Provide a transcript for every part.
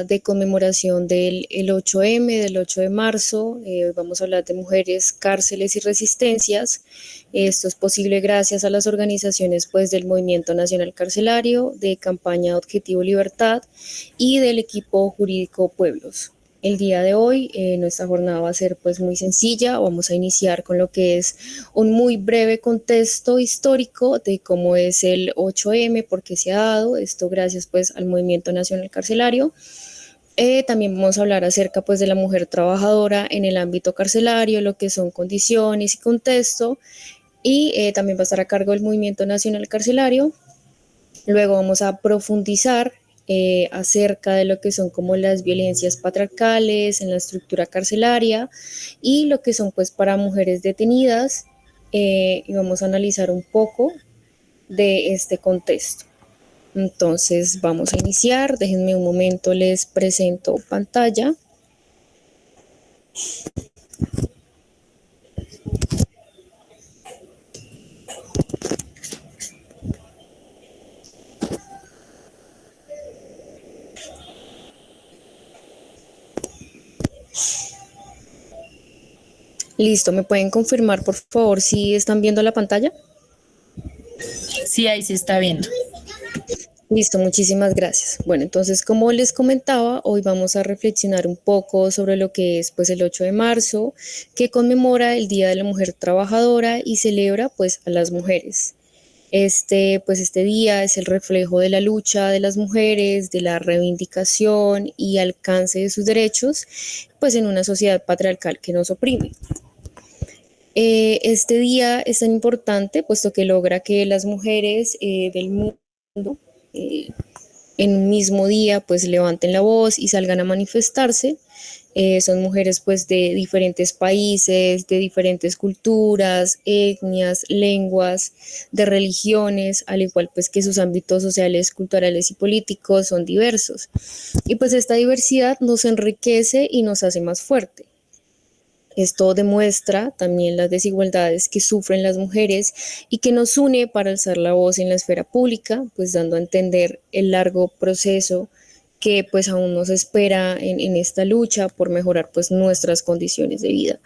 de conmemoración del el 8M, del 8 de marzo. Hoy vamos a hablar de mujeres, cárceles y resistencias. Esto es posible gracias a las organizaciones pues, del Movimiento Nacional Carcelario, de Campaña Objetivo Libertad y del equipo jurídico Pueblos. El día de hoy nuestra jornada va a ser pues muy sencilla. Vamos a iniciar con lo que es un muy breve contexto histórico de cómo es el 8M, por qué se ha dado esto gracias pues al Movimiento Nacional Carcelario. También vamos a hablar acerca pues de la mujer trabajadora en el ámbito carcelario, lo que son condiciones y contexto, y también va a estar a cargo del Movimiento Nacional Carcelario. Luego vamos a profundizar acerca de lo que son como las violencias patriarcales en la estructura carcelaria y lo que son pues para mujeres detenidas, y vamos a analizar un poco de este contexto. Entonces vamos a iniciar, déjenme un momento, les presento pantalla. Listo, ¿me pueden confirmar por favor si están viendo la pantalla? Sí, ahí se está viendo. Listo, muchísimas gracias. Bueno, entonces, como les comentaba, hoy vamos a reflexionar un poco sobre lo que es pues el 8 de marzo, que conmemora el Día de la Mujer Trabajadora y celebra pues a las mujeres. Este día es el reflejo de la lucha de las mujeres, de la reivindicación y alcance de sus derechos, pues en una sociedad patriarcal que nos oprime. Este día es tan importante puesto que logra que las mujeres del mundo eh, en un mismo día pues levanten la voz y salgan a manifestarse. Son mujeres pues de diferentes países, de diferentes culturas, etnias, lenguas, de religiones, al igual pues que sus ámbitos sociales, culturales y políticos son diversos. Y pues esta diversidad nos enriquece y nos hace más fuerte. Esto demuestra también las desigualdades que sufren las mujeres y que nos une para alzar la voz en la esfera pública, pues dando a entender el largo proceso que pues aún nos espera en esta lucha por mejorar pues nuestras condiciones de vida.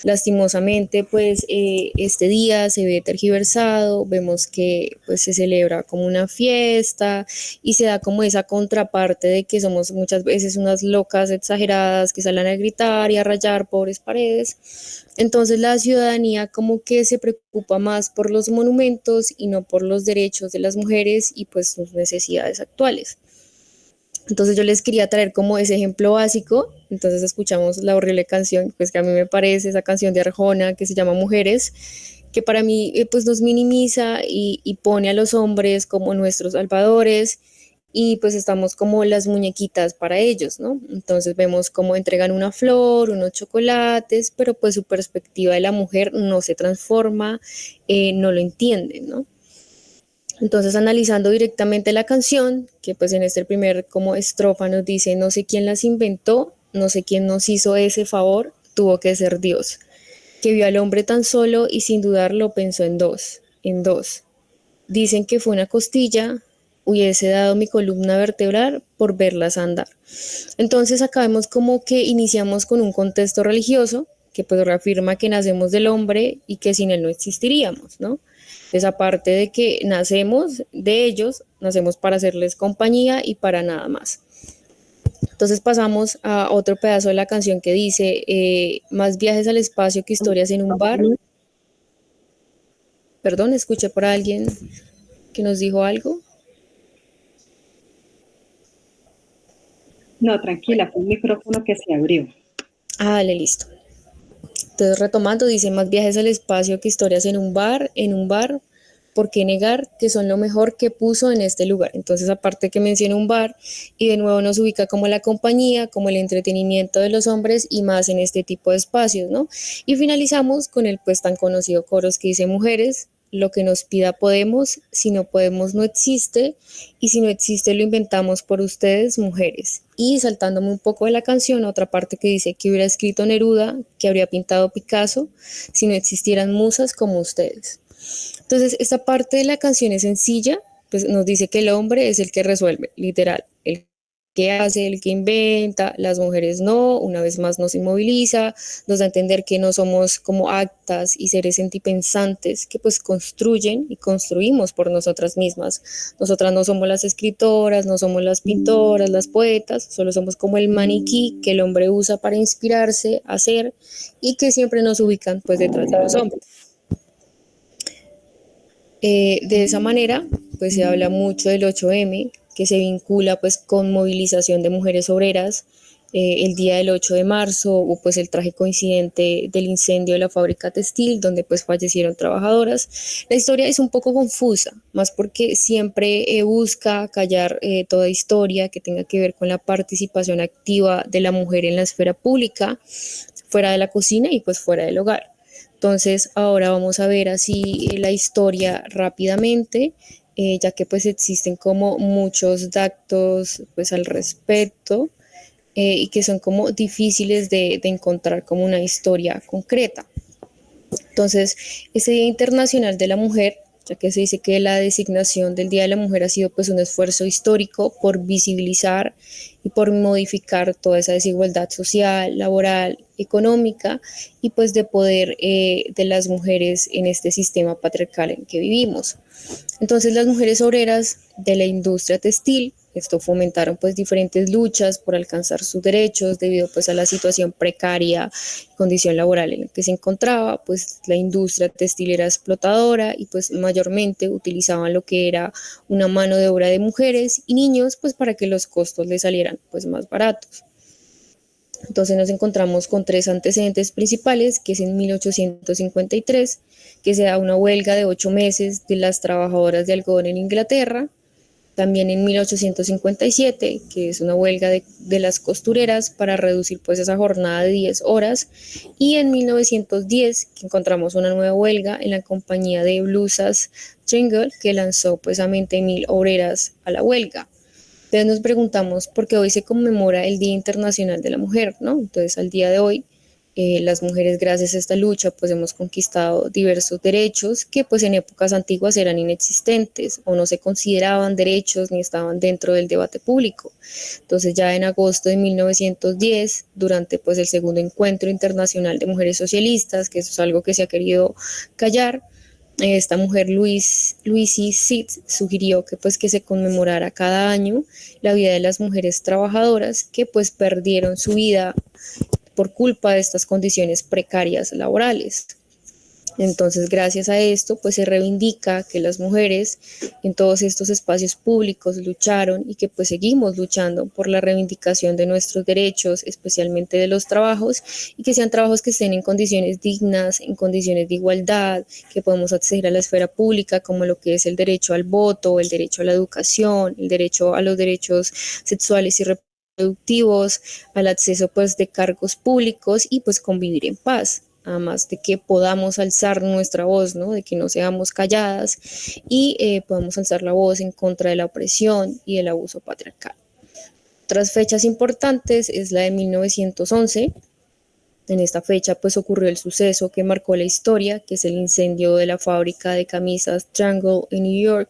Lastimosamente pues este día se ve tergiversado, vemos que pues se celebra como una fiesta y se da como esa contraparte de que somos muchas veces unas locas exageradas que salen a gritar y a rayar pobres paredes. Entonces la ciudadanía como que se preocupa más por los monumentos y no por los derechos de las mujeres y pues sus necesidades actuales. Entonces yo les quería traer como ese ejemplo básico. Entonces escuchamos la horrible canción, pues que a mí me parece esa canción de Arjona que se llama Mujeres, que para mí pues nos minimiza y pone a los hombres como nuestros salvadores y pues estamos como las muñequitas para ellos, ¿no? Entonces vemos cómo entregan una flor, unos chocolates, pero pues su perspectiva de la mujer no se transforma, no lo entienden, ¿no? Entonces, analizando directamente la canción, que pues en este primer como estrofa nos dice, no sé quién las inventó, no sé quién nos hizo ese favor, tuvo que ser Dios, que vio al hombre tan solo y sin dudarlo pensó en dos. Dicen que fue una costilla, hubiese dado mi columna vertebral por verlas andar. Entonces acá vemos como que iniciamos con un contexto religioso que pues reafirma que nacemos del hombre y que sin él no existiríamos, ¿no? Entonces aparte de que nacemos de ellos, nacemos para hacerles compañía y para nada más. Entonces pasamos a otro pedazo de la canción que dice, más viajes al espacio que historias en un bar. Perdón, escuché por alguien que nos dijo algo. No, tranquila, fue un micrófono que se abrió. Ah, dale, listo. Entonces, retomando, dice más viajes al espacio que historias en un bar, ¿por qué negar que son lo mejor que puso en este lugar? Entonces, aparte que menciona un bar, y de nuevo nos ubica como la compañía, como el entretenimiento de los hombres y más en este tipo de espacios, ¿no? Y finalizamos con el pues tan conocido coros que dice mujeres, lo que nos pida podemos, si no podemos no existe, y si no existe lo inventamos por ustedes, mujeres. Y saltándome un poco de la canción, otra parte que dice que hubiera escrito Neruda, que habría pintado Picasso, si no existieran musas como ustedes. Entonces, esta parte de la canción es sencilla, pues nos dice que el hombre es el que resuelve, literal, el que hace, el que inventa, las mujeres no, una vez más nos inmoviliza, nos da a entender que no somos como actas y seres sentipensantes que pues construyen y construimos por nosotras mismas. Nosotras no somos las escritoras, no somos las pintoras, las poetas, solo somos como el maniquí que el hombre usa para inspirarse, hacer y que siempre nos ubican pues detrás de los hombres. De esa manera, pues se habla mucho del 8M, que se vincula pues con movilización de mujeres obreras. El día del 8 de marzo hubo pues el trágico incidente del incendio de la fábrica textil, donde pues fallecieron trabajadoras. La historia es un poco confusa, más porque siempre busca callar toda historia que tenga que ver con la participación activa de la mujer en la esfera pública, fuera de la cocina y pues fuera del hogar. Entonces ahora vamos a ver así la historia rápidamente, ya que pues existen como muchos datos pues al respecto, y que son como difíciles de encontrar como una historia concreta. Entonces, este Día Internacional de la Mujer, ya que se dice que la designación del Día de la Mujer ha sido pues un esfuerzo histórico por visibilizar y por modificar toda esa desigualdad social, laboral, económica y pues de poder de las mujeres en este sistema patriarcal en que vivimos. Entonces las mujeres obreras de la industria textil, esto fomentaron pues diferentes luchas por alcanzar sus derechos debido pues a la situación precaria, condición laboral en la que se encontraba, pues la industria textil era explotadora y pues mayormente utilizaban lo que era una mano de obra de mujeres y niños pues para que los costos les salieran pues más baratos. Entonces nos encontramos con tres antecedentes principales, que es en 1853, que se da una huelga de 8 meses de las trabajadoras de algodón en Inglaterra. También en 1857, que es una huelga de las costureras para reducir pues esa jornada de 10 horas. Y en 1910, que encontramos una nueva huelga en la compañía de blusas Jingle, que lanzó pues a 20.000 obreras a la huelga. Entonces nos preguntamos por qué hoy se conmemora el Día Internacional de la Mujer, ¿no? Entonces al día de hoy las mujeres gracias a esta lucha pues hemos conquistado diversos derechos que pues en épocas antiguas eran inexistentes o no se consideraban derechos ni estaban dentro del debate público. Entonces ya en agosto de 1910, durante pues el segundo encuentro internacional de mujeres socialistas, que eso es algo que se ha querido callar, esta mujer Lucy Seeds sugirió que pues que se conmemorara cada año la vida de las mujeres trabajadoras que pues perdieron su vida por culpa de estas condiciones precarias laborales. Entonces, gracias a esto, pues se reivindica que las mujeres en todos estos espacios públicos lucharon y que pues seguimos luchando por la reivindicación de nuestros derechos, especialmente de los trabajos, y que sean trabajos que estén en condiciones dignas, en condiciones de igualdad, que podemos acceder a la esfera pública, como lo que es el derecho al voto, el derecho a la educación, el derecho a los derechos sexuales y reproductivos, al acceso pues de cargos públicos y pues convivir en paz. Además de que podamos alzar nuestra voz, ¿no? De que no seamos calladas y podamos alzar la voz en contra de la opresión y el abuso patriarcal. Otras fechas importantes es la de 1911. En esta fecha pues ocurrió el suceso que marcó la historia, que es el incendio de la fábrica de camisas Triangle en New York,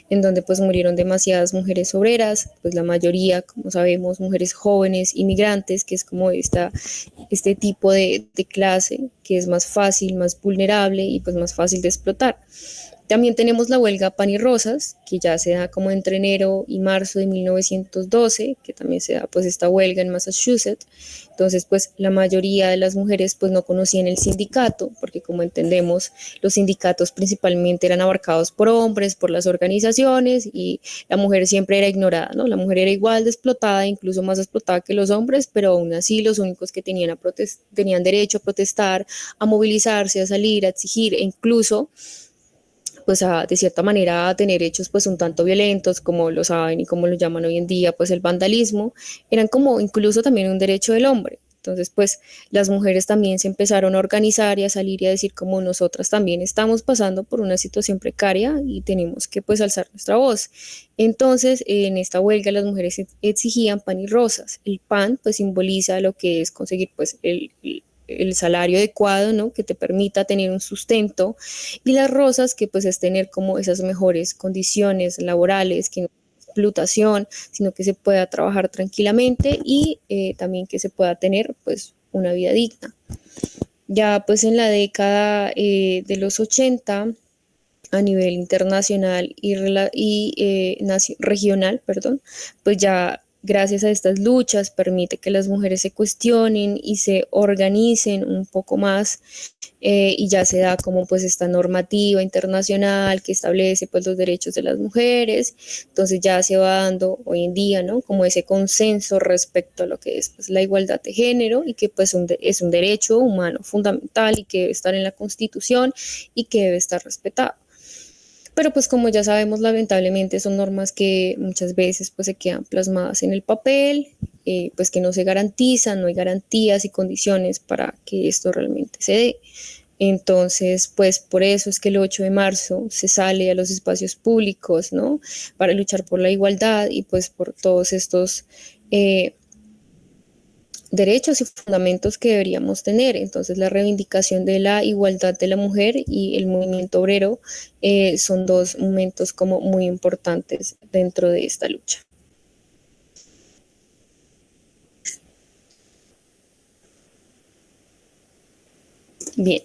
en donde pues murieron demasiadas mujeres obreras, pues la mayoría, como sabemos, mujeres jóvenes, inmigrantes, que es como este tipo de clase que es más fácil, más vulnerable y pues más fácil de explotar. También tenemos la huelga Pan y Rosas, que ya se da como entre enero y marzo de 1912, que también se da pues esta huelga en Massachusetts. Entonces pues la mayoría de las mujeres pues no conocían el sindicato, porque como entendemos los sindicatos principalmente eran abarcados por hombres, por las organizaciones y la mujer siempre era ignorada, ¿no? La mujer era igual de explotada, incluso más explotada que los hombres, pero aún así los únicos que tenían derecho a protestar, a movilizarse, a salir, a exigir e incluso pues de cierta manera a tener hechos pues un tanto violentos, como lo saben y como lo llaman hoy en día, pues el vandalismo, eran como incluso también un derecho del hombre. Entonces, pues las mujeres también se empezaron a organizar y a salir y a decir como nosotras también estamos pasando por una situación precaria y tenemos que pues alzar nuestra voz. Entonces, en esta huelga las mujeres exigían pan y rosas. El pan pues simboliza lo que es conseguir pues el salario adecuado, ¿no? Que te permita tener un sustento, y las rosas que pues es tener como esas mejores condiciones laborales, que no explotación, sino que se pueda trabajar tranquilamente y también que se pueda tener pues una vida digna. Ya pues en la década de los 80 a nivel internacional y regional, perdón, pues ya gracias a estas luchas permite que las mujeres se cuestionen y se organicen un poco más, y ya se da como pues esta normativa internacional que establece pues los derechos de las mujeres. Entonces ya se va dando hoy en día, ¿no? Como ese consenso respecto a lo que es pues la igualdad de género y que pues es un derecho humano fundamental y que debe estar en la Constitución y que debe estar respetado. Pero pues como ya sabemos, lamentablemente son normas que muchas veces pues se quedan plasmadas en el papel, pues que no se garantizan, no hay garantías y condiciones para que esto realmente se dé. Entonces, pues por eso es que el 8 de marzo se sale a los espacios públicos, ¿no? Para luchar por la igualdad y pues por todos estos derechos y fundamentos que deberíamos tener. Entonces, la reivindicación de la igualdad de la mujer y el movimiento obrero son dos momentos como muy importantes dentro de esta lucha. Bien,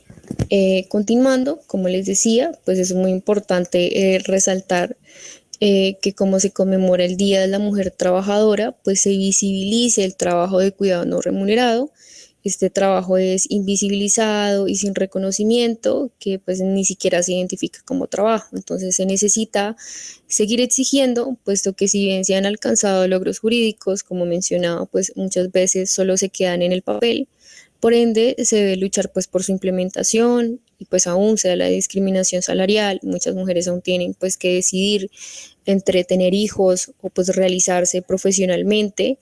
continuando, como les decía, pues es muy importante resaltar que como se conmemora el Día de la Mujer Trabajadora, pues se visibilice el trabajo de cuidado no remunerado. Este trabajo es invisibilizado y sin reconocimiento, que pues ni siquiera se identifica como trabajo. Entonces se necesita seguir exigiendo, puesto que si bien se han alcanzado logros jurídicos, como mencionaba, pues muchas veces solo se quedan en el papel. Por ende, se debe luchar pues por su implementación y pues aún se da la discriminación salarial. Muchas mujeres aún tienen pues que decidir entre tener hijos o pues realizarse profesionalmente,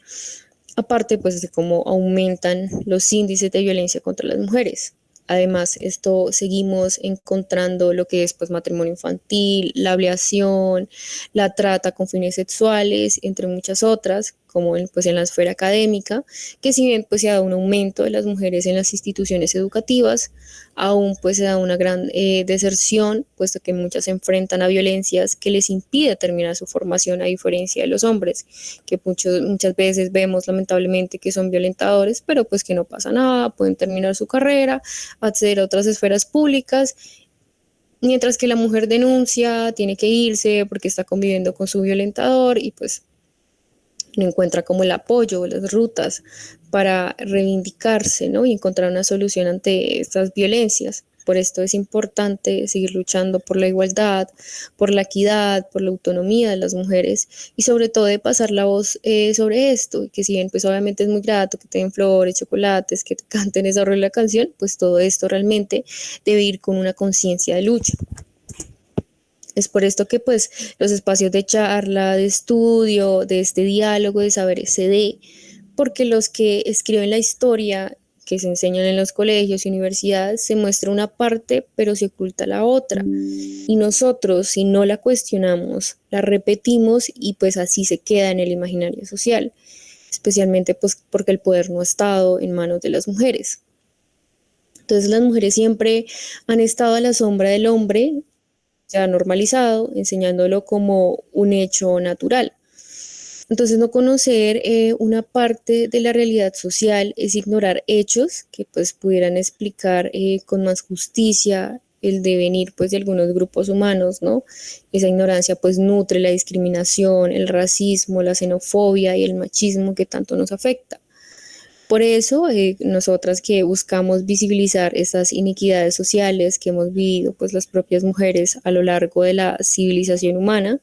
aparte pues de cómo aumentan los índices de violencia contra las mujeres. Además, esto seguimos encontrando lo que es pues matrimonio infantil, la ablación, la trata con fines sexuales, entre muchas otras, como pues en la esfera académica, que si bien pues se ha dado un aumento de las mujeres en las instituciones educativas, aún pues se da una gran deserción, puesto que muchas se enfrentan a violencias que les impide terminar su formación, a diferencia de los hombres, que muchas veces vemos lamentablemente que son violentadores, pero pues que no pasa nada, pueden terminar su carrera, acceder a otras esferas públicas, mientras que la mujer denuncia, tiene que irse porque está conviviendo con su violentador y pues no encuentra como el apoyo o las rutas para reivindicarse, ¿no? Y encontrar una solución ante estas violencias. Por esto es importante seguir luchando por la igualdad, por la equidad, por la autonomía de las mujeres y sobre todo de pasar la voz sobre esto, que si bien pues obviamente es muy grato que te den flores, chocolates, que te canten esa horrible canción, pues todo esto realmente debe ir con una conciencia de lucha. Es por esto que pues los espacios de charla, de estudio, de este diálogo de saberes se dé, porque los que escriben la historia que se enseñan en los colegios y universidades se muestra una parte pero se oculta la otra, y nosotros si no la cuestionamos la repetimos y pues así se queda en el imaginario social, especialmente pues porque el poder no ha estado en manos de las mujeres. Entonces las mujeres siempre han estado a la sombra del hombre, se ha normalizado, enseñándolo como un hecho natural. Entonces, no conocer una parte de la realidad social es ignorar hechos que pues pudieran explicar con más justicia el devenir pues de algunos grupos humanos, ¿no? Esa ignorancia pues nutre la discriminación, el racismo, la xenofobia y el machismo que tanto nos afecta. Por eso, nosotras que buscamos visibilizar estas inequidades sociales que hemos vivido pues las propias mujeres a lo largo de la civilización humana,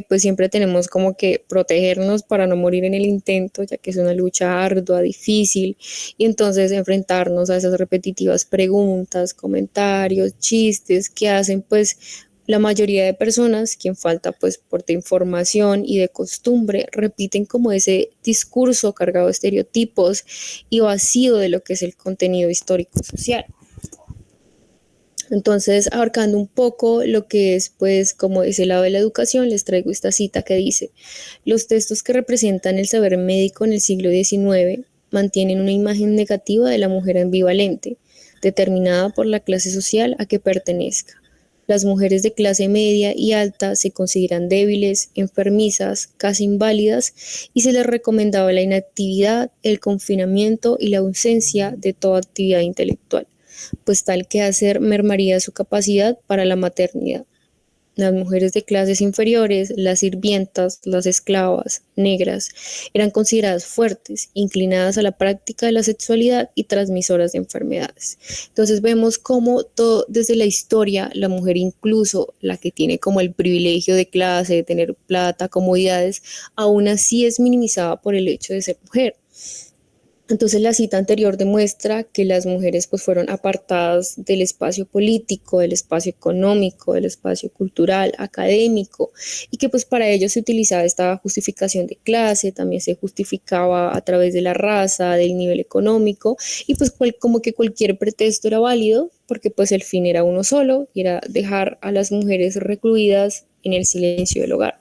pues siempre tenemos como que protegernos para no morir en el intento, ya que es una lucha ardua, difícil, y entonces enfrentarnos a esas repetitivas preguntas, comentarios, chistes que hacen pues la mayoría de personas, quien falta pues por de información y de costumbre, repiten como ese discurso cargado de estereotipos y vacío de lo que es el contenido histórico social. Entonces, abarcando un poco lo que es, pues, como ese lado de la educación, les traigo esta cita que dice: los textos que representan el saber médico en el siglo XIX mantienen una imagen negativa de la mujer ambivalente, determinada por la clase social a que pertenezca. Las mujeres de clase media y alta se consideran débiles, enfermizas, casi inválidas y se les recomendaba la inactividad, el confinamiento y la ausencia de toda actividad intelectual, pues tal que hacer mermaría su capacidad para la maternidad. Las mujeres de clases inferiores, las sirvientas, las esclavas, negras, eran consideradas fuertes, inclinadas a la práctica de la sexualidad y transmisoras de enfermedades. Entonces vemos cómo todo, desde la historia, la mujer, incluso la que tiene como el privilegio de clase, de tener plata, comodidades, aún así es minimizada por el hecho de ser mujer. Entonces la cita anterior demuestra que las mujeres pues fueron apartadas del espacio político, del espacio económico, del espacio cultural, académico, y que pues para ello se utilizaba esta justificación de clase, también se justificaba a través de la raza, del nivel económico, y pues como que cualquier pretexto era válido, porque pues el fin era uno solo, y era dejar a las mujeres recluidas en el silencio del hogar.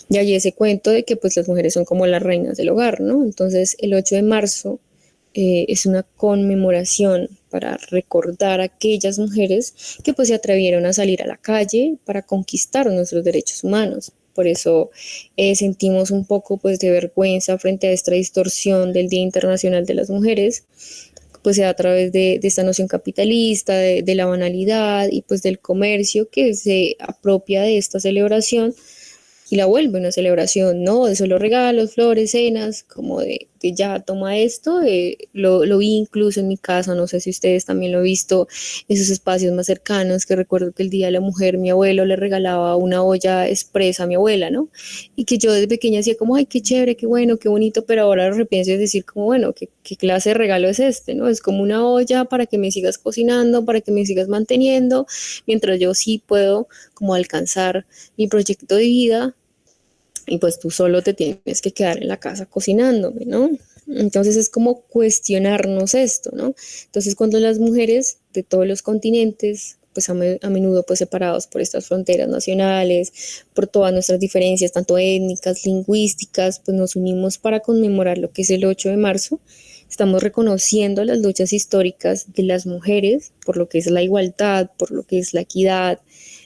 Y hay ese cuento de que pues las mujeres son como las reinas del hogar, ¿no? Entonces el 8 de marzo es una conmemoración para recordar a aquellas mujeres que pues se atrevieron a salir a la calle para conquistar nuestros derechos humanos. Por eso sentimos un poco pues de vergüenza frente a esta distorsión del Día Internacional de las Mujeres, pues a través de esta noción capitalista, de la banalidad y pues del comercio que se apropia de esta celebración y la vuelve una celebración, ¿no? De solo regalos, flores, cenas, como de ya toma esto. Lo vi incluso en mi casa, no sé si ustedes también lo han visto, esos espacios más cercanos, que recuerdo que el Día de la Mujer mi abuelo le regalaba una olla expresa a mi abuela, ¿no? Y que yo desde pequeña decía como, ay, qué chévere, qué bueno, qué bonito, pero ahora lo repienso y decir como, bueno, ¿qué clase de regalo es este, no? Es como una olla para que me sigas cocinando, para que me sigas manteniendo, mientras yo sí puedo como alcanzar mi proyecto de vida y pues tú solo te tienes que quedar en la casa cocinándome, ¿no? Entonces es como cuestionarnos esto, ¿no? Entonces cuando las mujeres de todos los continentes, pues a menudo pues separados por estas fronteras nacionales, por todas nuestras diferencias, tanto étnicas, lingüísticas, pues nos unimos para conmemorar lo que es el 8 de marzo. Estamos reconociendo las luchas históricas de las mujeres por lo que es la igualdad, por lo que es la equidad,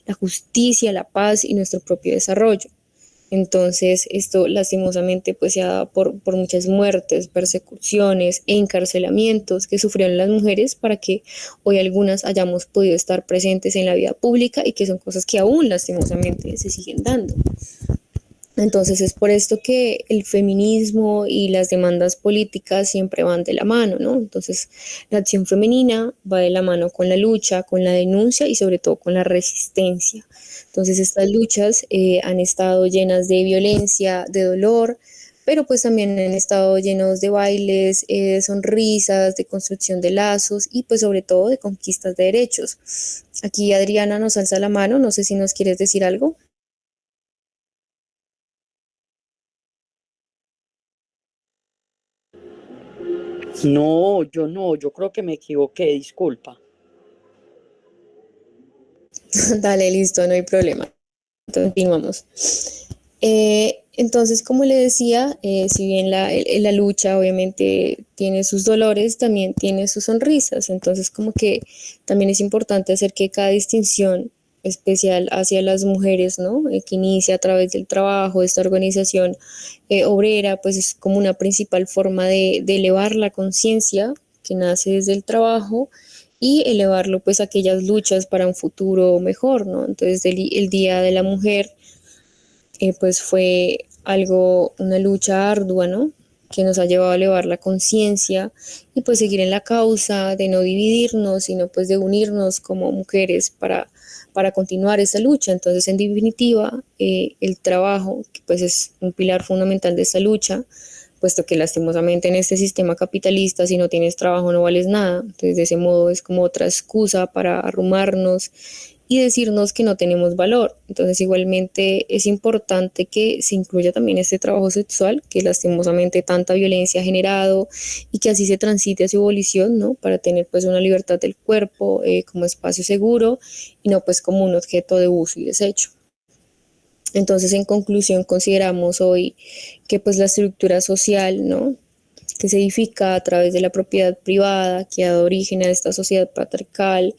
la justicia, la paz y nuestro propio desarrollo. Entonces, esto lastimosamente pues se ha dado por muchas muertes, persecuciones e encarcelamientos que sufrieron las mujeres para que hoy algunas hayamos podido estar presentes en la vida pública y que son cosas que aún lastimosamente se siguen dando. Entonces es por esto que el feminismo y las demandas políticas siempre van de la mano, ¿no? Entonces la acción femenina va de la mano con la lucha, con la denuncia y sobre todo con la resistencia. Entonces estas luchas han estado llenas de violencia, de dolor, pero pues también han estado llenos de bailes, de sonrisas, de construcción de lazos y pues sobre todo de conquistas de derechos. Aquí Adriana nos alza la mano, no sé si nos quieres decir algo. No, yo creo que me equivoqué, disculpa. Dale, listo, no hay problema. Continuamos. Entonces, como le decía, si bien la lucha obviamente tiene sus dolores, también tiene sus sonrisas. Entonces, como que también es importante hacer que cada distinción especial hacia las mujeres, ¿no? Que inicia a través del trabajo, de esta organización obrera, pues es como una principal forma de elevar la conciencia que nace desde el trabajo y elevarlo pues a aquellas luchas para un futuro mejor, ¿no? Entonces el Día de la Mujer pues fue algo, una lucha ardua, ¿no? Que nos ha llevado a elevar la conciencia y pues seguir en la causa de no dividirnos, sino pues de unirnos como mujeres para continuar esta lucha. Entonces, en definitiva, el trabajo, que pues es un pilar fundamental de esta lucha, puesto que lastimosamente en este sistema capitalista, si no tienes trabajo no vales nada. Entonces, de ese modo es como otra excusa para arrumarnos y decirnos que no tenemos valor. Entonces, igualmente es importante que se incluya también este trabajo sexual, que lastimosamente tanta violencia ha generado y que así se transite a su abolición, ¿no? Para tener pues una libertad del cuerpo como espacio seguro y no pues como un objeto de uso y desecho. Entonces, en conclusión, consideramos hoy que pues la estructura social, ¿no? que se edifica a través de la propiedad privada, que ha dado origen a esta sociedad patriarcal,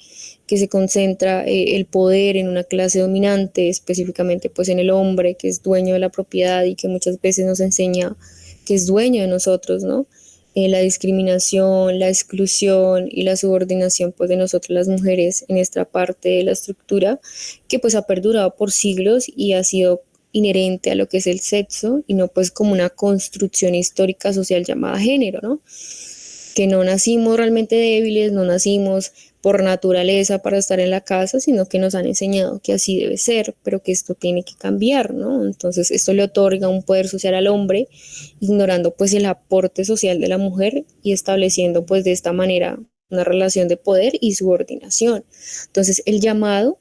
que se concentra el poder en una clase dominante, específicamente pues en el hombre, que es dueño de la propiedad y que muchas veces nos enseña que es dueño de nosotros, ¿no? La discriminación, la exclusión y la subordinación pues de nosotras las mujeres en esta parte de la estructura que pues ha perdurado por siglos y ha sido inherente a lo que es el sexo y no pues como una construcción histórica social llamada género, ¿no? Que no nacimos realmente débiles, no nacimos por naturaleza para estar en la casa, sino que nos han enseñado que así debe ser, pero que esto tiene que cambiar, ¿no? Entonces esto le otorga un poder social al hombre, ignorando pues el aporte social de la mujer y estableciendo pues de esta manera una relación de poder y subordinación. Entonces el llamado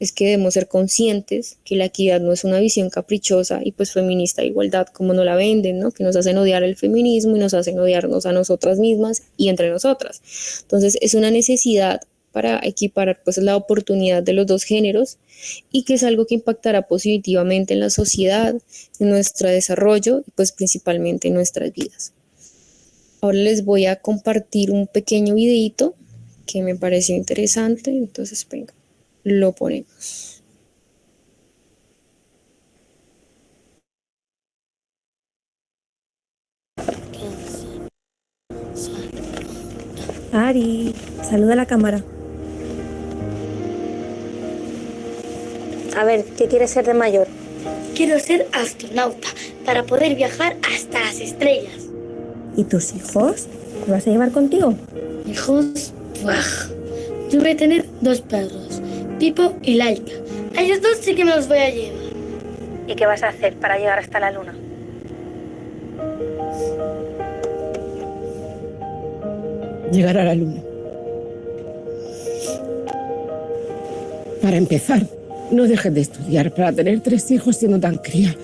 es que debemos ser conscientes que la equidad no es una visión caprichosa y pues feminista de igualdad como no la venden, ¿no? Que nos hacen odiar el feminismo y nos hacen odiarnos a nosotras mismas y entre nosotras. Entonces es una necesidad para equiparar pues la oportunidad de los dos géneros y que es algo que impactará positivamente en la sociedad, en nuestro desarrollo y pues principalmente en nuestras vidas. Ahora les voy a compartir un pequeño videito que me pareció interesante, entonces venga, lo ponemos. Ari, saluda a la cámara. A ver, ¿qué quieres ser de mayor? Quiero ser astronauta para poder viajar hasta las estrellas. ¿Y tus hijos? ¿Los vas a llevar contigo? Hijos, ¡buah! Yo voy a tener 2 perros, Pipo y Laika. A ellos 2 sí que me los voy a llevar. ¿Y qué vas a hacer para llegar hasta la luna? Llegar a la luna. Para empezar, no dejes de estudiar para tener 3 hijos siendo tan cría,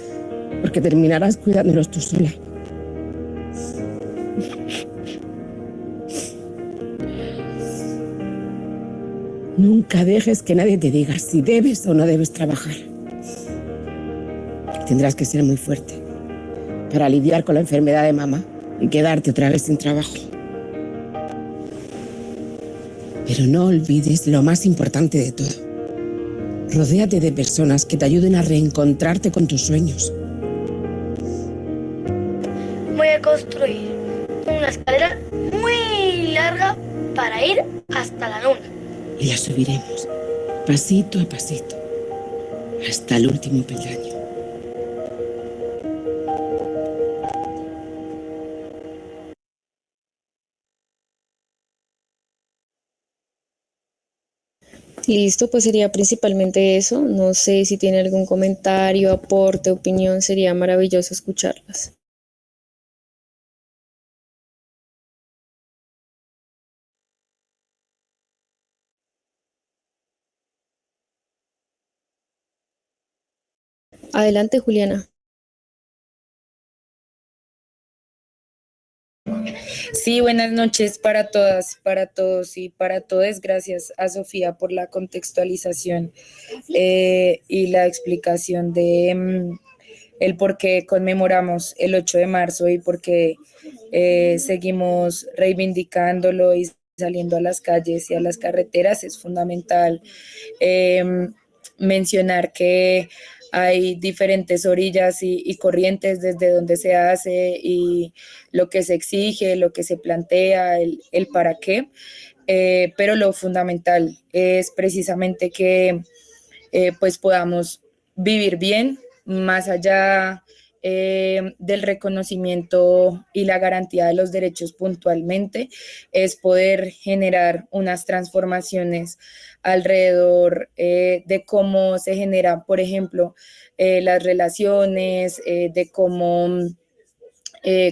porque terminarás cuidándolos tú sola. Nunca dejes que nadie te diga si debes o no debes trabajar. Tendrás que ser muy fuerte para lidiar con la enfermedad de mamá y quedarte otra vez sin trabajo. Pero no olvides lo más importante de todo. Rodéate de personas que te ayuden a reencontrarte con tus sueños. Voy a construir una escalera muy larga para ir hasta la luna. Y la subiremos, pasito a pasito, hasta el último peldaño. Listo, pues sería principalmente eso. No sé si tiene algún comentario, aporte, opinión, sería maravilloso escucharlas. Adelante, Juliana. Sí, buenas noches para todas, para todos y para todos. Gracias a Sofía por la contextualización y la explicación de el por qué conmemoramos el 8 de marzo y por qué seguimos reivindicándolo y saliendo a las calles y a las carreteras. Es fundamental mencionar que hay diferentes orillas y corrientes desde donde se hace y lo que se exige, lo que se plantea, el para qué, pero lo fundamental es precisamente que pues podamos vivir bien, más allá del reconocimiento y la garantía de los derechos puntualmente, es poder generar unas transformaciones alrededor de cómo se generan, por ejemplo, las relaciones, de cómo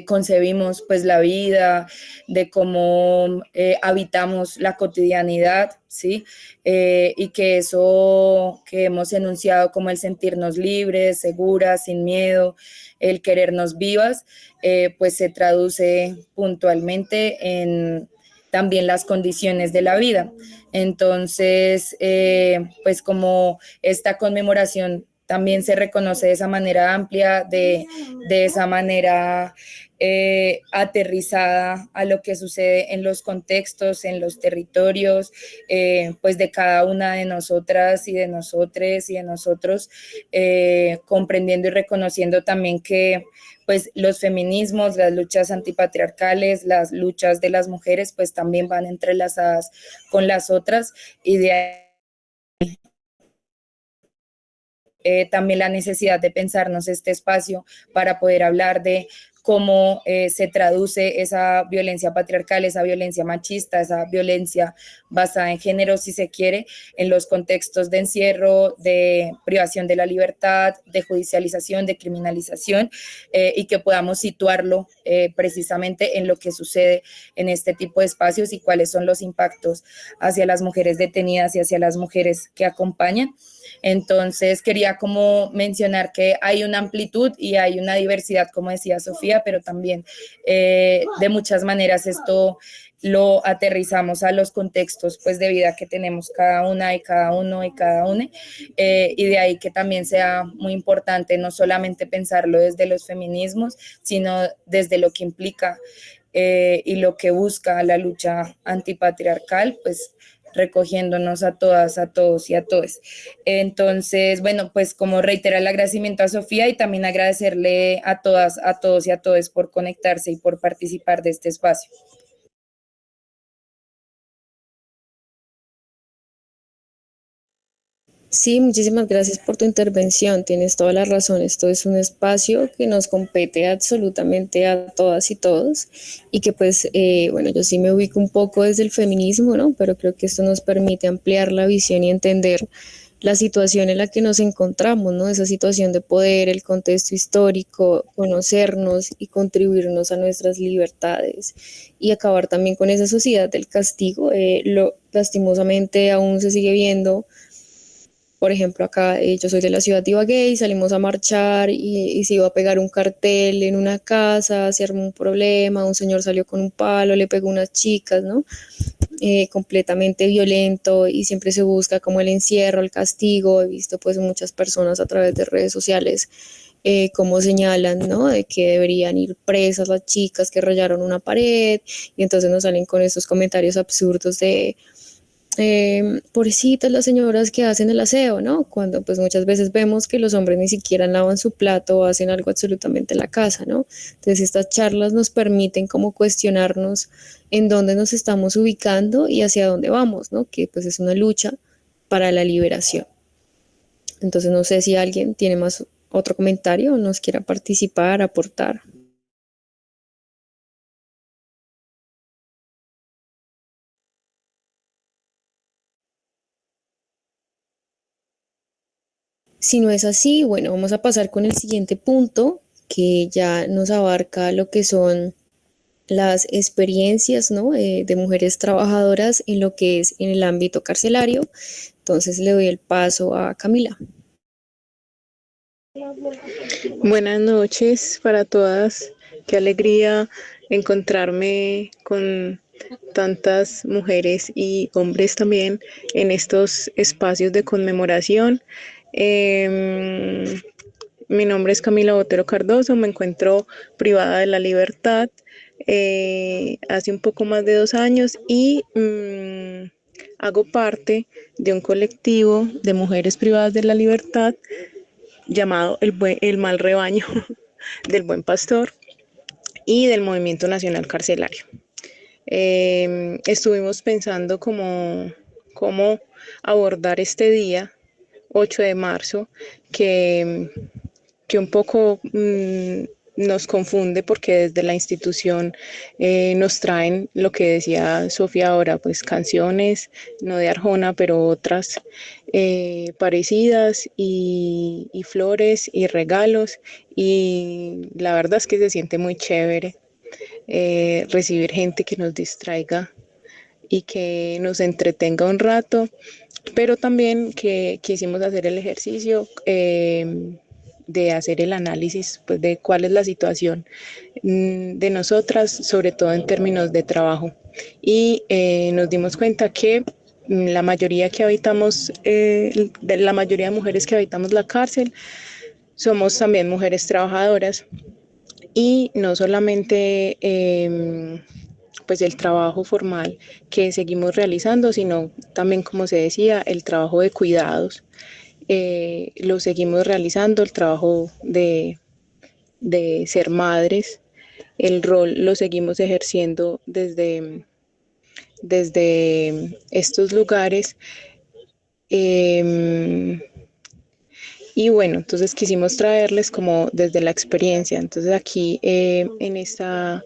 concebimos pues la vida, de cómo habitamos la cotidianidad, ¿sí? Y que eso que hemos enunciado como el sentirnos libres, seguras, sin miedo, el querernos vivas, pues se traduce puntualmente en también las condiciones de la vida. Entonces, pues como esta conmemoración también se reconoce de esa manera amplia, de esa manera aterrizada a lo que sucede en los contextos, en los territorios, pues de cada una de nosotras y de nosotres y de nosotros, comprendiendo y reconociendo también que pues los feminismos, las luchas antipatriarcales, las luchas de las mujeres, pues también van entrelazadas con las otras, y de ahí también la necesidad de pensarnos este espacio para poder hablar de cómo se traduce esa violencia patriarcal, esa violencia machista, esa violencia basada en género, si se quiere, en los contextos de encierro, de privación de la libertad, de judicialización, de criminalización, y que podamos situarlo precisamente en lo que sucede en este tipo de espacios y cuáles son los impactos hacia las mujeres detenidas y hacia las mujeres que acompañan. Entonces quería como mencionar que hay una amplitud y hay una diversidad, como decía Sofía, pero también de muchas maneras esto lo aterrizamos a los contextos pues de vida que tenemos cada una y cada uno y cada una, y de ahí que también sea muy importante no solamente pensarlo desde los feminismos, sino desde lo que implica y lo que busca la lucha antipatriarcal, pues recogiéndonos a todas, a todos y a todos. Entonces, bueno, pues como reiterar el agradecimiento a Sofía y también agradecerle a todas, a todos y a todos por conectarse y por participar de este espacio. Sí, muchísimas gracias por tu intervención. Tienes toda la razón. Esto es un espacio que nos compete absolutamente a todas y todos y que pues, bueno, yo sí me ubico un poco desde el feminismo, ¿no? Pero creo que esto nos permite ampliar la visión y entender la situación en la que nos encontramos, ¿no? Esa situación de poder, el contexto histórico, conocernos y contribuirnos a nuestras libertades y acabar también con esa sociedad del castigo. Lastimosamente aún se sigue viendo. Por ejemplo, acá yo soy de la ciudad de Ibagué y salimos a marchar y se iba a pegar un cartel en una casa, se armó un problema, un señor salió con un palo, le pegó unas chicas, ¿no? Completamente violento y siempre se busca como el encierro, el castigo. He visto pues muchas personas a través de redes sociales como señalan, ¿no? De que deberían ir presas las chicas que rayaron una pared y entonces nos salen con estos comentarios absurdos de pobrecitas las señoras que hacen el aseo, ¿no? Cuando pues muchas veces vemos que los hombres ni siquiera lavan su plato o hacen algo absolutamente en la casa, ¿no? Entonces estas charlas nos permiten como cuestionarnos en dónde nos estamos ubicando y hacia dónde vamos, ¿no? Que pues es una lucha para la liberación. Entonces no sé si alguien tiene más otro comentario o nos quiera participar, aportar. Si no es así, bueno, vamos a pasar con el siguiente punto, que ya nos abarca lo que son las experiencias, ¿no? De mujeres trabajadoras en lo que es en el ámbito carcelario. Entonces le doy el paso a Camila. Buenas noches para todas. Qué alegría encontrarme con tantas mujeres y hombres también en estos espacios de conmemoración. Mi nombre es Camila Botero Cardoso, me encuentro privada de la libertad hace un poco más de 2 años y hago parte de un colectivo de mujeres privadas de la libertad llamado el Mal Rebaño del Buen Pastor y del Movimiento Nacional Carcelario. Estuvimos pensando cómo abordar este día, 8 de marzo, que un poco nos confunde porque desde la institución nos traen lo que decía Sofía ahora, pues canciones, no de Arjona, pero otras parecidas y flores y regalos, y la verdad es que se siente muy chévere recibir gente que nos distraiga y que nos entretenga un rato, pero también que quisimos hacer el ejercicio de hacer el análisis pues, de cuál es la situación de nosotras, sobre todo en términos de trabajo. Y nos dimos cuenta que la mayoría que habitamos, de la mayoría de mujeres que habitamos la cárcel, somos también mujeres trabajadoras y no solamente pues el trabajo formal que seguimos realizando, sino también, como se decía, el trabajo de cuidados. Lo seguimos realizando, el trabajo de ser madres, el rol lo seguimos ejerciendo desde estos lugares. Y bueno, entonces quisimos traerles como desde la experiencia. Entonces aquí en esta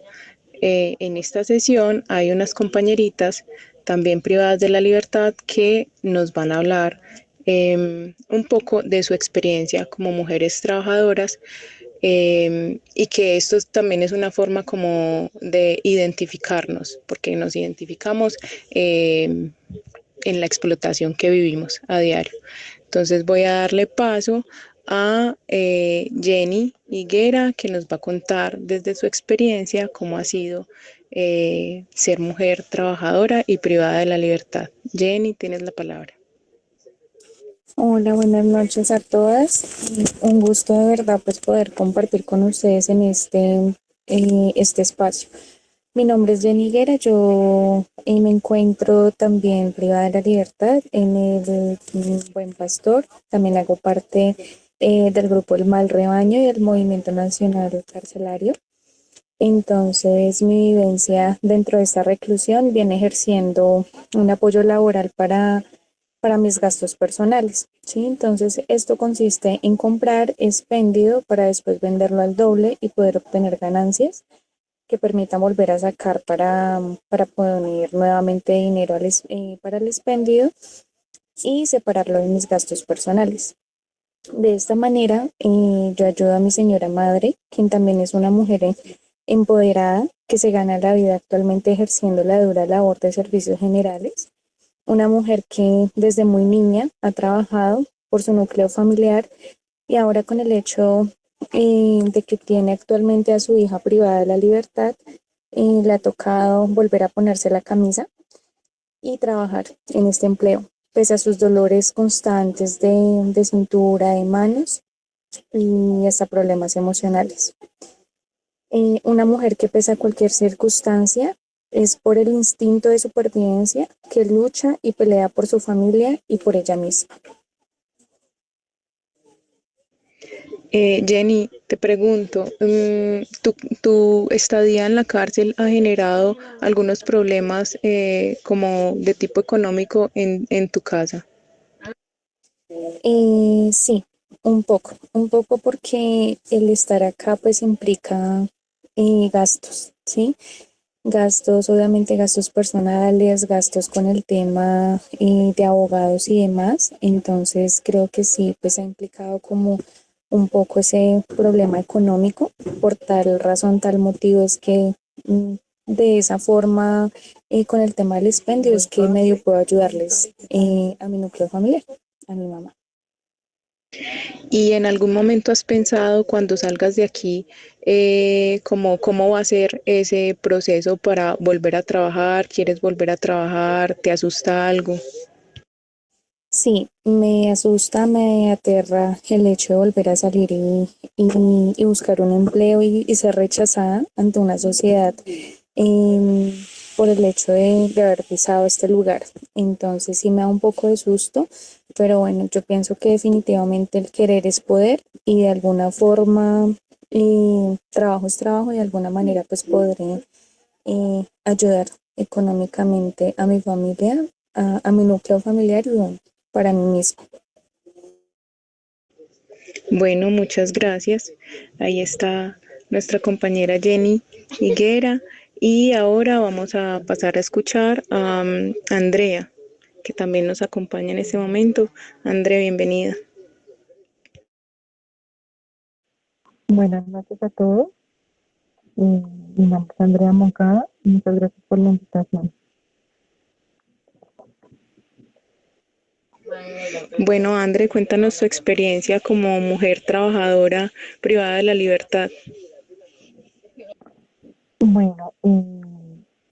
sesión hay unas compañeritas también privadas de la libertad que nos van a hablar un poco de su experiencia como mujeres trabajadoras, y que esto también es una forma como de identificarnos, porque nos identificamos en la explotación que vivimos a diario. Entonces voy a darle paso a Jenny Higuera, que nos va a contar desde su experiencia cómo ha sido ser mujer trabajadora y privada de la libertad. Jenny, tienes la palabra. Hola, buenas noches a todas. Un gusto de verdad pues poder compartir con ustedes en este espacio. Mi nombre es Jenny Higuera, yo me encuentro también privada de la libertad en el Buen Pastor. También hago parte del grupo El Mal Rebaño y del Movimiento Nacional Carcelario. Entonces, mi vivencia dentro de esta reclusión viene ejerciendo un apoyo laboral para mis gastos personales, ¿sí? Entonces, esto consiste en comprar expendido para después venderlo al doble y poder obtener ganancias que permitan volver a sacar para poner nuevamente dinero para el expendido y separarlo de mis gastos personales. De esta manera, yo ayudo a mi señora madre, quien también es una mujer empoderada que se gana la vida actualmente ejerciendo la dura labor de servicios generales. Una mujer que desde muy niña ha trabajado por su núcleo familiar y ahora con el hecho de que tiene actualmente a su hija privada de la libertad, le ha tocado volver a ponerse la camisa y trabajar en este empleo, pese a sus dolores constantes de cintura, de manos y hasta problemas emocionales. Una mujer que pese a cualquier circunstancia es por el instinto de supervivencia que lucha y pelea por su familia y por ella misma. Jenny, te pregunto, ¿tu estadía en la cárcel ha generado algunos problemas como de tipo económico en tu casa? Sí, un poco porque el estar acá pues implica gastos, ¿sí? Gastos, obviamente gastos personales, gastos con el tema de abogados y demás. Entonces creo que sí, pues ha implicado como un poco ese problema económico. Por tal razón, tal motivo es que de esa forma, con el tema del expendio, es que medio puedo ayudarles a mi núcleo familiar, a mi mamá. ¿Y en algún momento has pensado cuando salgas de aquí cómo va a ser ese proceso para volver a trabajar? ¿Quieres volver a trabajar? ¿Te asusta algo? Sí, me asusta, me aterra el hecho de volver a salir y buscar un empleo y ser rechazada ante una sociedad em, por el hecho de haber pisado este lugar. Entonces sí me da un poco de susto, pero bueno, yo pienso que definitivamente el querer es poder y de alguna forma trabajo es trabajo y de alguna manera pues podré ayudar económicamente a mi familia, a mi núcleo familiar y bueno, para mí mismo. Bueno, muchas gracias. Ahí está nuestra compañera Jenny Higuera. Y ahora vamos a pasar a escuchar a Andrea, que también nos acompaña en este momento. Andrea, bienvenida. Buenas noches a todos. Mi nombre es Andrea Moncada y muchas gracias por la invitación. Bueno, Andrea, cuéntanos tu experiencia como mujer trabajadora privada de la libertad. Bueno,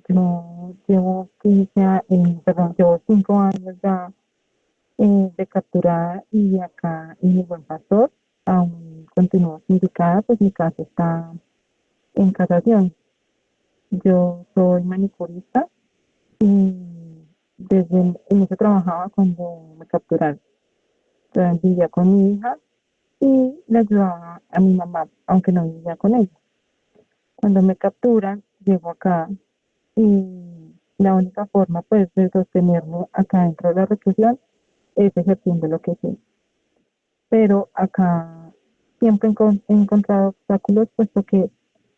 yo llevo 5 años ya de capturada y acá en el Buen Pastor aún continúo sindicada, pues mi caso está en casación. Yo soy manicurista y en eso trabajaba cuando me capturaron. Entonces, vivía con mi hija y le ayudaba a mi mamá, aunque no vivía con ella. Cuando me capturan, llego acá y la única forma pues de sostenerme acá dentro de la reclusión es ejerciendo lo que sé. Pero acá siempre he encontrado obstáculos, puesto que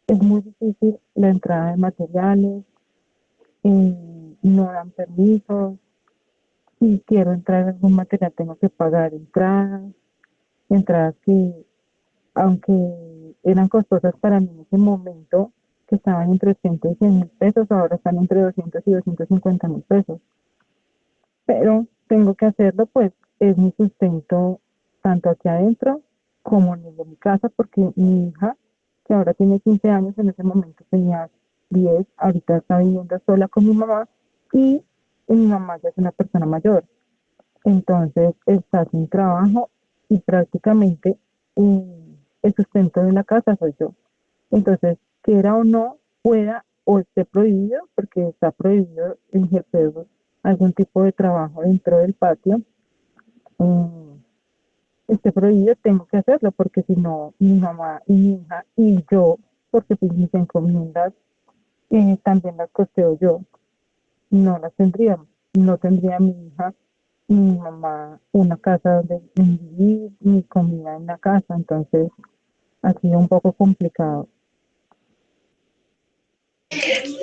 es muy difícil la entrada de materiales, no dan permisos, si quiero entrar en algún material tengo que pagar entradas que aunque eran costosas para mí en ese momento, que estaban entre 80 y 100 mil pesos, ahora están entre 200 y 250 mil pesos. Pero tengo que hacerlo, pues es mi sustento tanto aquí adentro como en el de mi casa, porque mi hija, que ahora tiene 15 años, en ese momento tenía 10, ahorita está viviendo sola con mi mamá y mi mamá ya es una persona mayor. Entonces está sin trabajo y prácticamente el sustento de la casa soy yo. Entonces, quiera o no, pueda o esté prohibido, porque está prohibido ejercer algún tipo de trabajo dentro del patio, mm, esté prohibido, tengo que hacerlo, porque si no, mi mamá y mi hija y yo, porque pues mis encomiendas también las costeo yo, no las tendríamos. No tendría mi hija ni mi mamá una casa donde vivir, ni comida en la casa, entonces ha sido un poco complicado.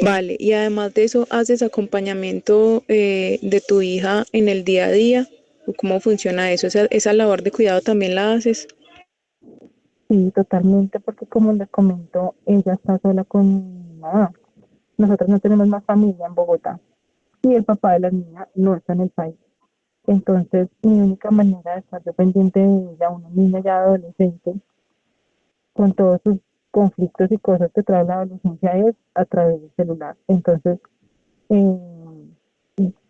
Vale, y además de eso, ¿haces acompañamiento de tu hija en el día a día? ¿O cómo funciona eso? ¿Esa labor de cuidado también la haces? Sí, totalmente, porque como les comento, ella está sola con mi mamá. Nosotros no tenemos más familia en Bogotá y el papá de la niña no está en el país. Entonces, mi única manera de estar dependiente de ella, una niña ya adolescente, con todos sus conflictos y cosas que trae la adolescencia, es a través del celular. Entonces,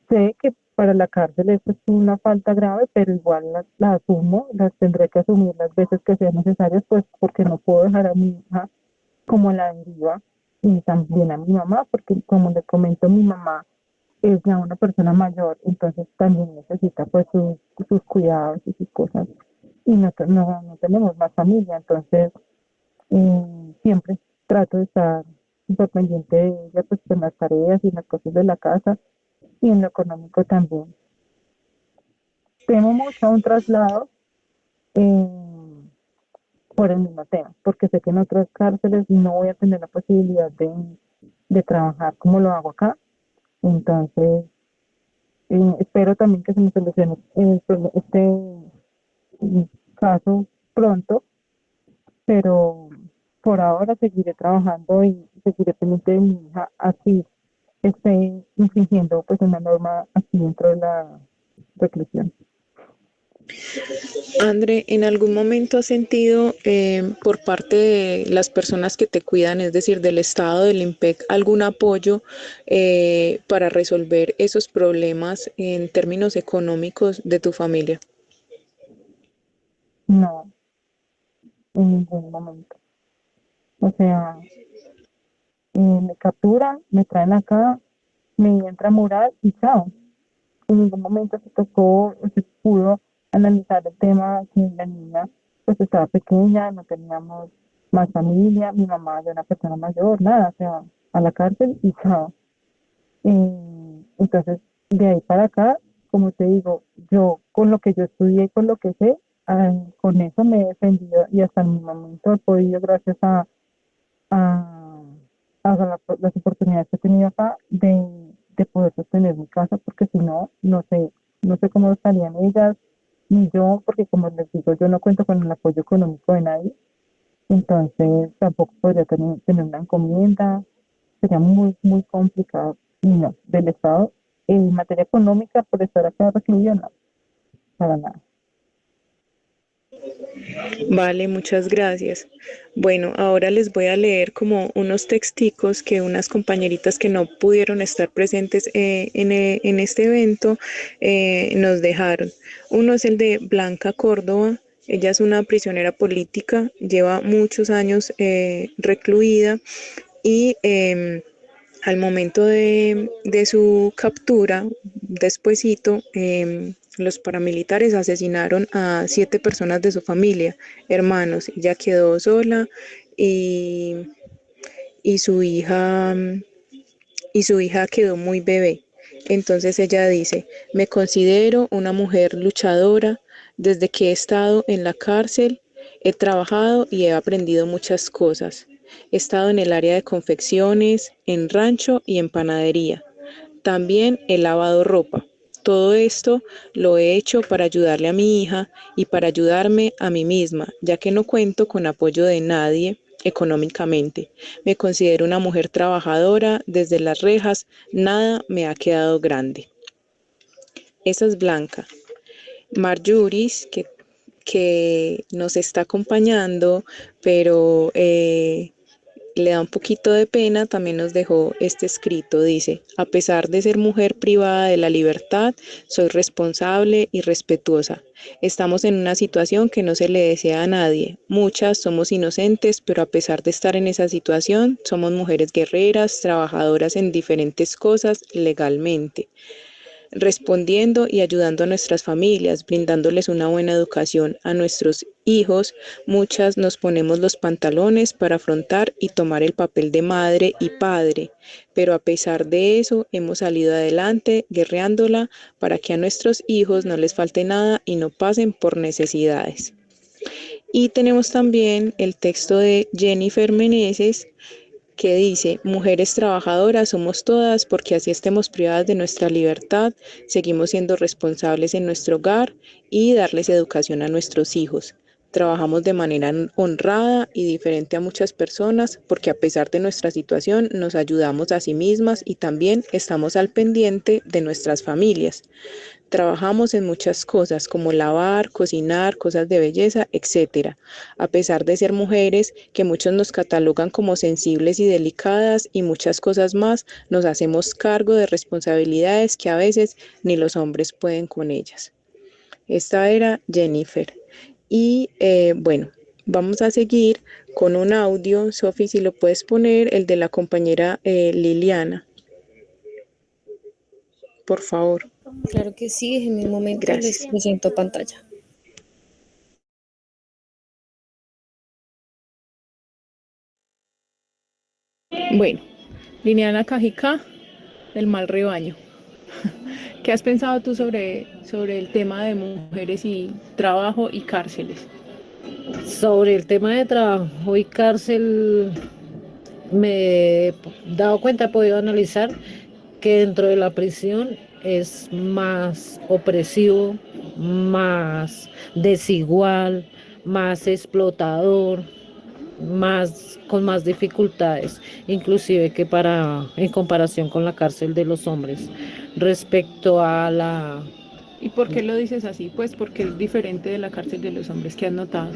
sé que para la cárcel esto es una falta grave, pero igual la asumo, las tendré que asumir las veces que sean necesarias, pues porque no puedo dejar a mi hija como a la deriva y también a mi mamá, porque como le comento, mi mamá es ya una persona mayor, entonces también necesita pues sus cuidados y sus cosas. Y no tenemos más familia, entonces siempre trato de estar súper pendiente de ella, pues con las tareas y las cosas de la casa y en lo económico también. Temo mucho un traslado eh, por el mismo tema, porque sé que en otras cárceles no voy a tener la posibilidad de trabajar como lo hago acá. Entonces, espero también que se me solucione caso pronto, pero por ahora seguiré trabajando y seguiré pendiente de mi hija, así esté infringiendo pues una norma aquí dentro de la reclusión. André, ¿en algún momento has sentido por parte de las personas que te cuidan, es decir, del Estado, del IMPEC, algún apoyo para resolver esos problemas en términos económicos de tu familia? No, en ningún momento. O sea, me capturan, me traen acá, me entra mural y chao. En ningún momento se tocó o se pudo analizar el tema que la niña pues estaba pequeña, no teníamos más familia, mi mamá era una persona mayor, nada, o sea, a la cárcel y chao. Entonces, de ahí para acá, como te digo, yo con lo que yo estudié, con lo que sé, con eso me he defendido y hasta el momento he podido, gracias a, las oportunidades que he tenido acá, de poder sostener mi casa, porque si no, no sé cómo estarían ellas, ni yo, porque como les digo, yo no cuento con el apoyo económico de nadie, entonces tampoco podría tener una encomienda, sería muy, muy complicado. Y no, del Estado, en materia económica, por estar acá recluido, no, para nada. Vale, muchas gracias. Bueno, ahora les voy a leer como unos texticos que unas compañeritas que no pudieron estar presentes en este evento nos dejaron. Uno es el de Blanca Córdoba. Ella es una prisionera política, lleva muchos años recluida y al momento de su captura, despuesito, los paramilitares asesinaron a 7 personas de su familia, hermanos. Ella quedó sola y, y su hija, y su hija quedó muy bebé. Entonces ella dice, me considero una mujer luchadora. Desde que he estado en la cárcel, he trabajado y he aprendido muchas cosas. He estado en el área de confecciones, en rancho y en panadería. También he lavado ropa. Todo esto lo he hecho para ayudarle a mi hija y para ayudarme a mí misma, ya que no cuento con apoyo de nadie económicamente. Me considero una mujer trabajadora, desde las rejas nada me ha quedado grande. Esa es Blanca. Marjuris, que nos está acompañando, pero le da un poquito de pena, también nos dejó este escrito. Dice, a pesar de ser mujer privada de la libertad, soy responsable y respetuosa. Estamos en una situación que no se le desea a nadie. Muchas somos inocentes, pero a pesar de estar en esa situación, somos mujeres guerreras, trabajadoras en diferentes cosas legalmente, respondiendo y ayudando a nuestras familias, brindándoles una buena educación a nuestros hijos. Muchas nos ponemos los pantalones para afrontar y tomar el papel de madre y padre, pero a pesar de eso hemos salido adelante guerreándola para que a nuestros hijos no les falte nada y no pasen por necesidades. Y tenemos también el texto de Jennifer Meneses, que dice, mujeres trabajadoras somos todas porque así estemos privadas de nuestra libertad, seguimos siendo responsables en nuestro hogar y darles educación a nuestros hijos. Trabajamos de manera honrada y diferente a muchas personas porque a pesar de nuestra situación nos ayudamos a sí mismas y también estamos al pendiente de nuestras familias. Trabajamos en muchas cosas como lavar, cocinar, cosas de belleza, etcétera. A pesar de ser mujeres, que muchos nos catalogan como sensibles y delicadas y muchas cosas más, nos hacemos cargo de responsabilidades que a veces ni los hombres pueden con ellas. Esta era Jennifer. Y bueno, vamos a seguir con un audio. Sofi, si lo puedes poner, el de la compañera Liliana. Por favor. Claro que sí, en un momento les Gracias. presento pantalla. Bueno, Liliana Cajica, del mal rebaño. ¿Qué has pensado tú sobre el tema de mujeres y trabajo y cárceles? Sobre el tema de trabajo y cárcel, me he dado cuenta, he podido analizar que dentro de la prisión es más opresivo, más desigual, más explotador, con más dificultades, inclusive que en comparación con la cárcel de los hombres. Respecto a la... ¿Y por qué lo dices así? Pues porque es diferente de la cárcel de los hombres. ¿Qué has notado?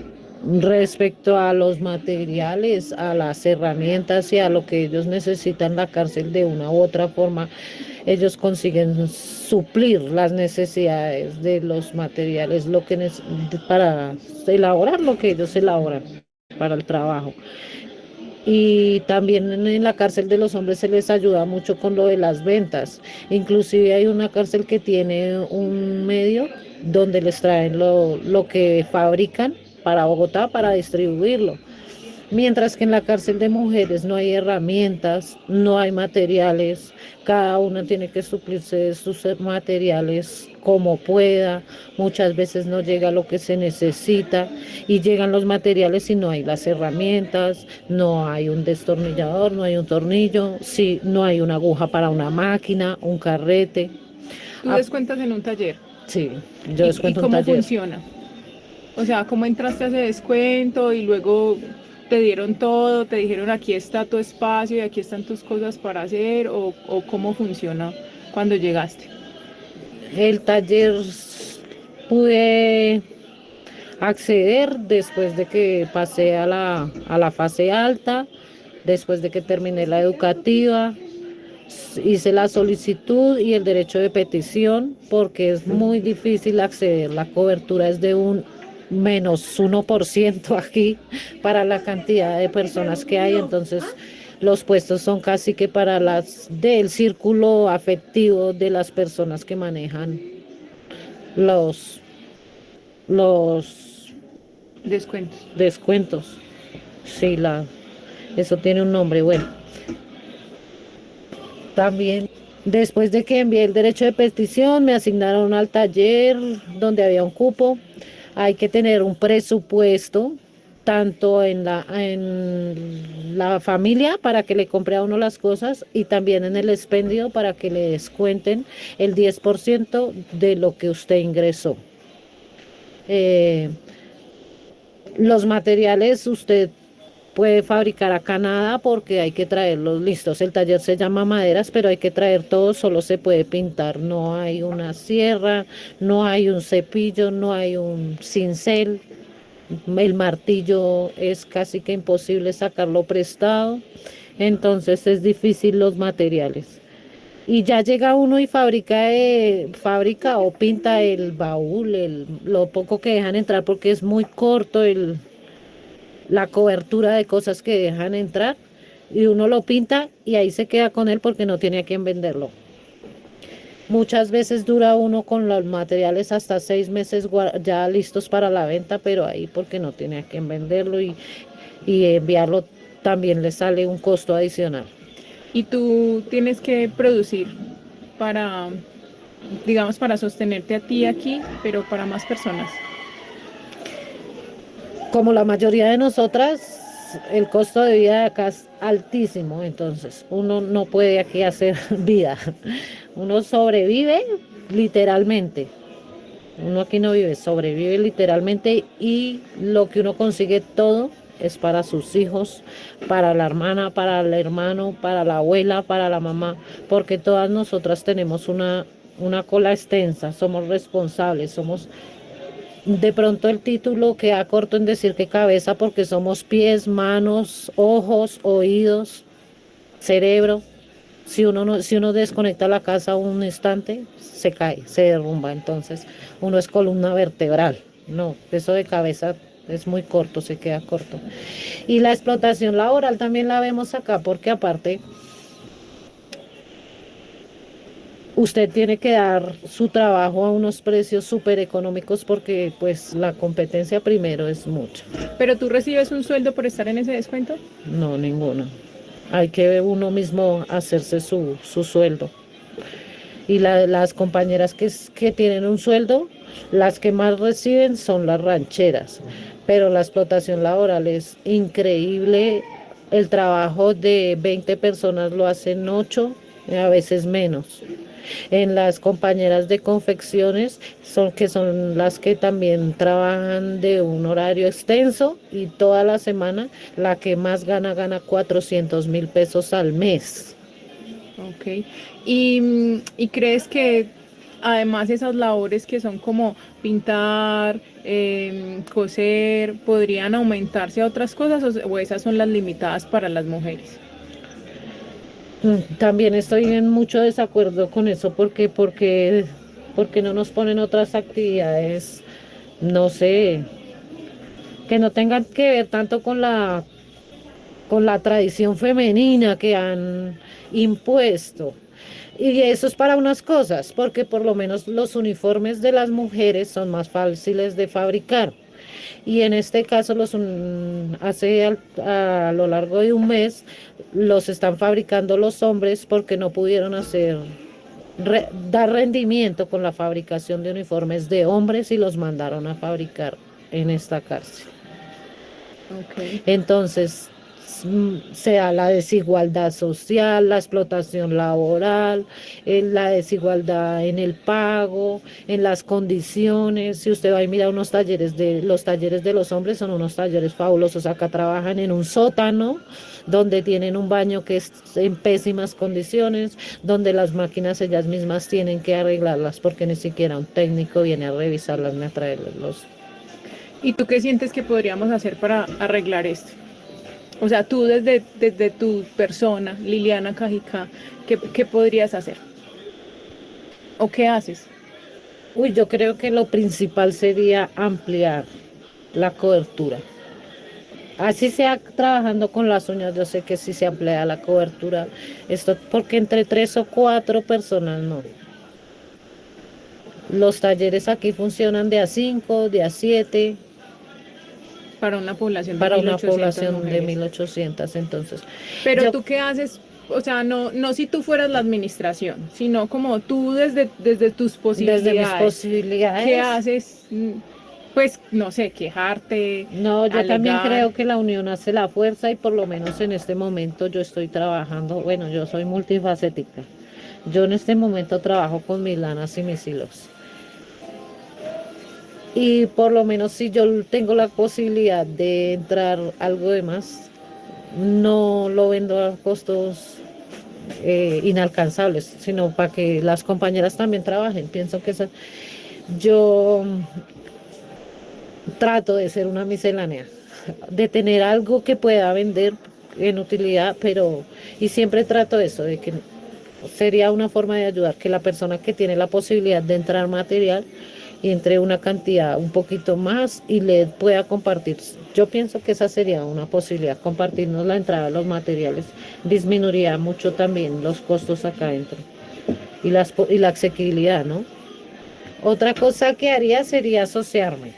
Respecto a los materiales, a las herramientas y a lo que ellos necesitan, la cárcel de una u otra forma, ellos consiguen suplir las necesidades de los materiales, para elaborar lo que ellos elaboran para el trabajo. Y también en la cárcel de los hombres se les ayuda mucho con lo de las ventas. Inclusive hay una cárcel que tiene un medio donde les traen lo que fabrican para Bogotá para distribuirlo. Mientras que en la cárcel de mujeres no hay herramientas, no hay materiales, cada una tiene que suplirse de sus materiales como pueda, muchas veces no llega lo que se necesita y llegan los materiales y no hay las herramientas, no hay un destornillador, no hay un tornillo, sí, no hay una aguja para una máquina, un carrete. ¿Tú descuentas en un taller? Sí, yo descuento en un taller. ¿Y cómo funciona? O sea, ¿cómo entraste a ese descuento y luego te dieron todo, te dijeron aquí está tu espacio y aquí están tus cosas para hacer o cómo funciona cuando llegaste? El taller pude acceder después de que pasé a la fase alta, después de que terminé la educativa. Hice la solicitud y el derecho de petición porque es muy difícil acceder. La cobertura es de un -1% aquí para la cantidad de personas que hay. Entonces, los puestos son casi que para las del círculo afectivo de las personas que manejan los, los descuentos. Sí, eso tiene un nombre. Bueno, también después de que envié el derecho de petición, me asignaron al taller donde había un cupo. Hay que tener un presupuesto, tanto en la familia para que le compre a uno las cosas y también en el expendio para que le descuenten el 10% de lo que usted ingresó. Los materiales usted puede fabricar acá nada porque hay que traerlos listos. El taller se llama Maderas, pero hay que traer todo, solo se puede pintar. No hay una sierra, no hay un cepillo, no hay un cincel. El martillo es casi que imposible sacarlo prestado. Entonces es difícil los materiales. Y ya llega uno y fabrica o pinta el baúl, lo poco que dejan entrar porque es muy corto la cobertura de cosas que dejan entrar y uno lo pinta y ahí se queda con él porque no tiene a quién venderlo. Muchas veces dura uno con los materiales hasta 6 meses ya listos para la venta, pero ahí porque no tiene a quién venderlo y enviarlo también le sale un costo adicional. Y tú tienes que producir para, digamos, para sostenerte a ti aquí, pero para más personas. Como la mayoría de nosotras, el costo de vida de acá es altísimo, entonces uno no puede aquí hacer vida. Uno sobrevive literalmente. Uno aquí no vive, sobrevive literalmente y lo que uno consigue todo es para sus hijos, para la hermana, para el hermano, para la abuela, para la mamá, porque todas nosotras tenemos una cola extensa, somos responsables, somos... De pronto el título queda corto en decir que cabeza porque somos pies, manos, ojos, oídos, cerebro. Si uno desconecta la casa un instante, se cae, se derrumba. Entonces uno es columna vertebral. No, eso de cabeza es muy corto, se queda corto. Y la explotación laboral también la vemos acá porque aparte... Usted tiene que dar su trabajo a unos precios súper económicos porque pues la competencia primero es mucha. ¿Pero tú recibes un sueldo por estar en ese descuento? No, ninguno. Hay que uno mismo hacerse su sueldo. Y las compañeras que tienen un sueldo, las que más reciben son las rancheras. Pero la explotación laboral es increíble. El trabajo de 20 personas lo hacen 8, a veces menos. En las compañeras de confecciones son las que también trabajan de un horario extenso y toda la semana la que más gana 400,000 pesos al mes. Ok. ¿Y crees que además esas labores que son como pintar, coser, podrían aumentarse a otras cosas o esas son las limitadas para las mujeres? También estoy en mucho desacuerdo con eso porque no nos ponen otras actividades, no sé, que no tengan que ver tanto con la tradición femenina que han impuesto. Y eso es para unas cosas, porque por lo menos los uniformes de las mujeres son más fáciles de fabricar. Y en este caso a lo largo de un mes los están fabricando los hombres porque no pudieron dar rendimiento con la fabricación de uniformes de hombres y los mandaron a fabricar en esta cárcel. Okay. Entonces se da la desigualdad social, la explotación laboral, la desigualdad en el pago, en las condiciones. Si usted va y mira los talleres de los hombres son unos talleres fabulosos. Acá trabajan en un sótano donde tienen un baño que es en pésimas condiciones, donde las máquinas ellas mismas tienen que arreglarlas porque ni siquiera un técnico viene a revisarlas ni a traerlas. ¿Y tú qué sientes que podríamos hacer para arreglar esto? O sea, tú desde tu persona, Liliana Cajicá, ¿qué podrías hacer? ¿O qué haces? Uy, yo creo que lo principal sería ampliar la cobertura. Así sea trabajando con las uñas, yo sé que si se amplía la cobertura, esto porque entre 3 o 4 personas no. Los talleres aquí funcionan de a 5, de a 7. Para una población de Para una 1800 población de mujeres. 1800, entonces. Pero yo- tú qué haces, o sea, no si tú fueras la administración, sino como tú desde tus Desde mis posibilidades. posibilidades. ¿Qué haces? Pues, no sé, quejarte, No, yo también alegar. creo que la unión hace la fuerza y por lo menos en este momento yo estoy trabajando, bueno, yo soy multifacética. Yo en este momento trabajo con mis lanas y mis hilos. Y por lo menos si yo tengo la posibilidad de entrar algo de más, no lo vendo a costos inalcanzables, sino para que las compañeras también trabajen. Pienso que yo trato de ser una miscelánea, de tener algo que pueda vender en utilidad, pero y siempre trato eso, de que sería una forma de ayudar, que la persona que tiene la posibilidad de entrar material y entre una cantidad un poquito más y le pueda compartir. Yo pienso que esa sería una posibilidad, compartirnos la entrada de los materiales, disminuiría mucho también los costos acá adentro y la asequibilidad, ¿no? Otra cosa que haría sería asociarme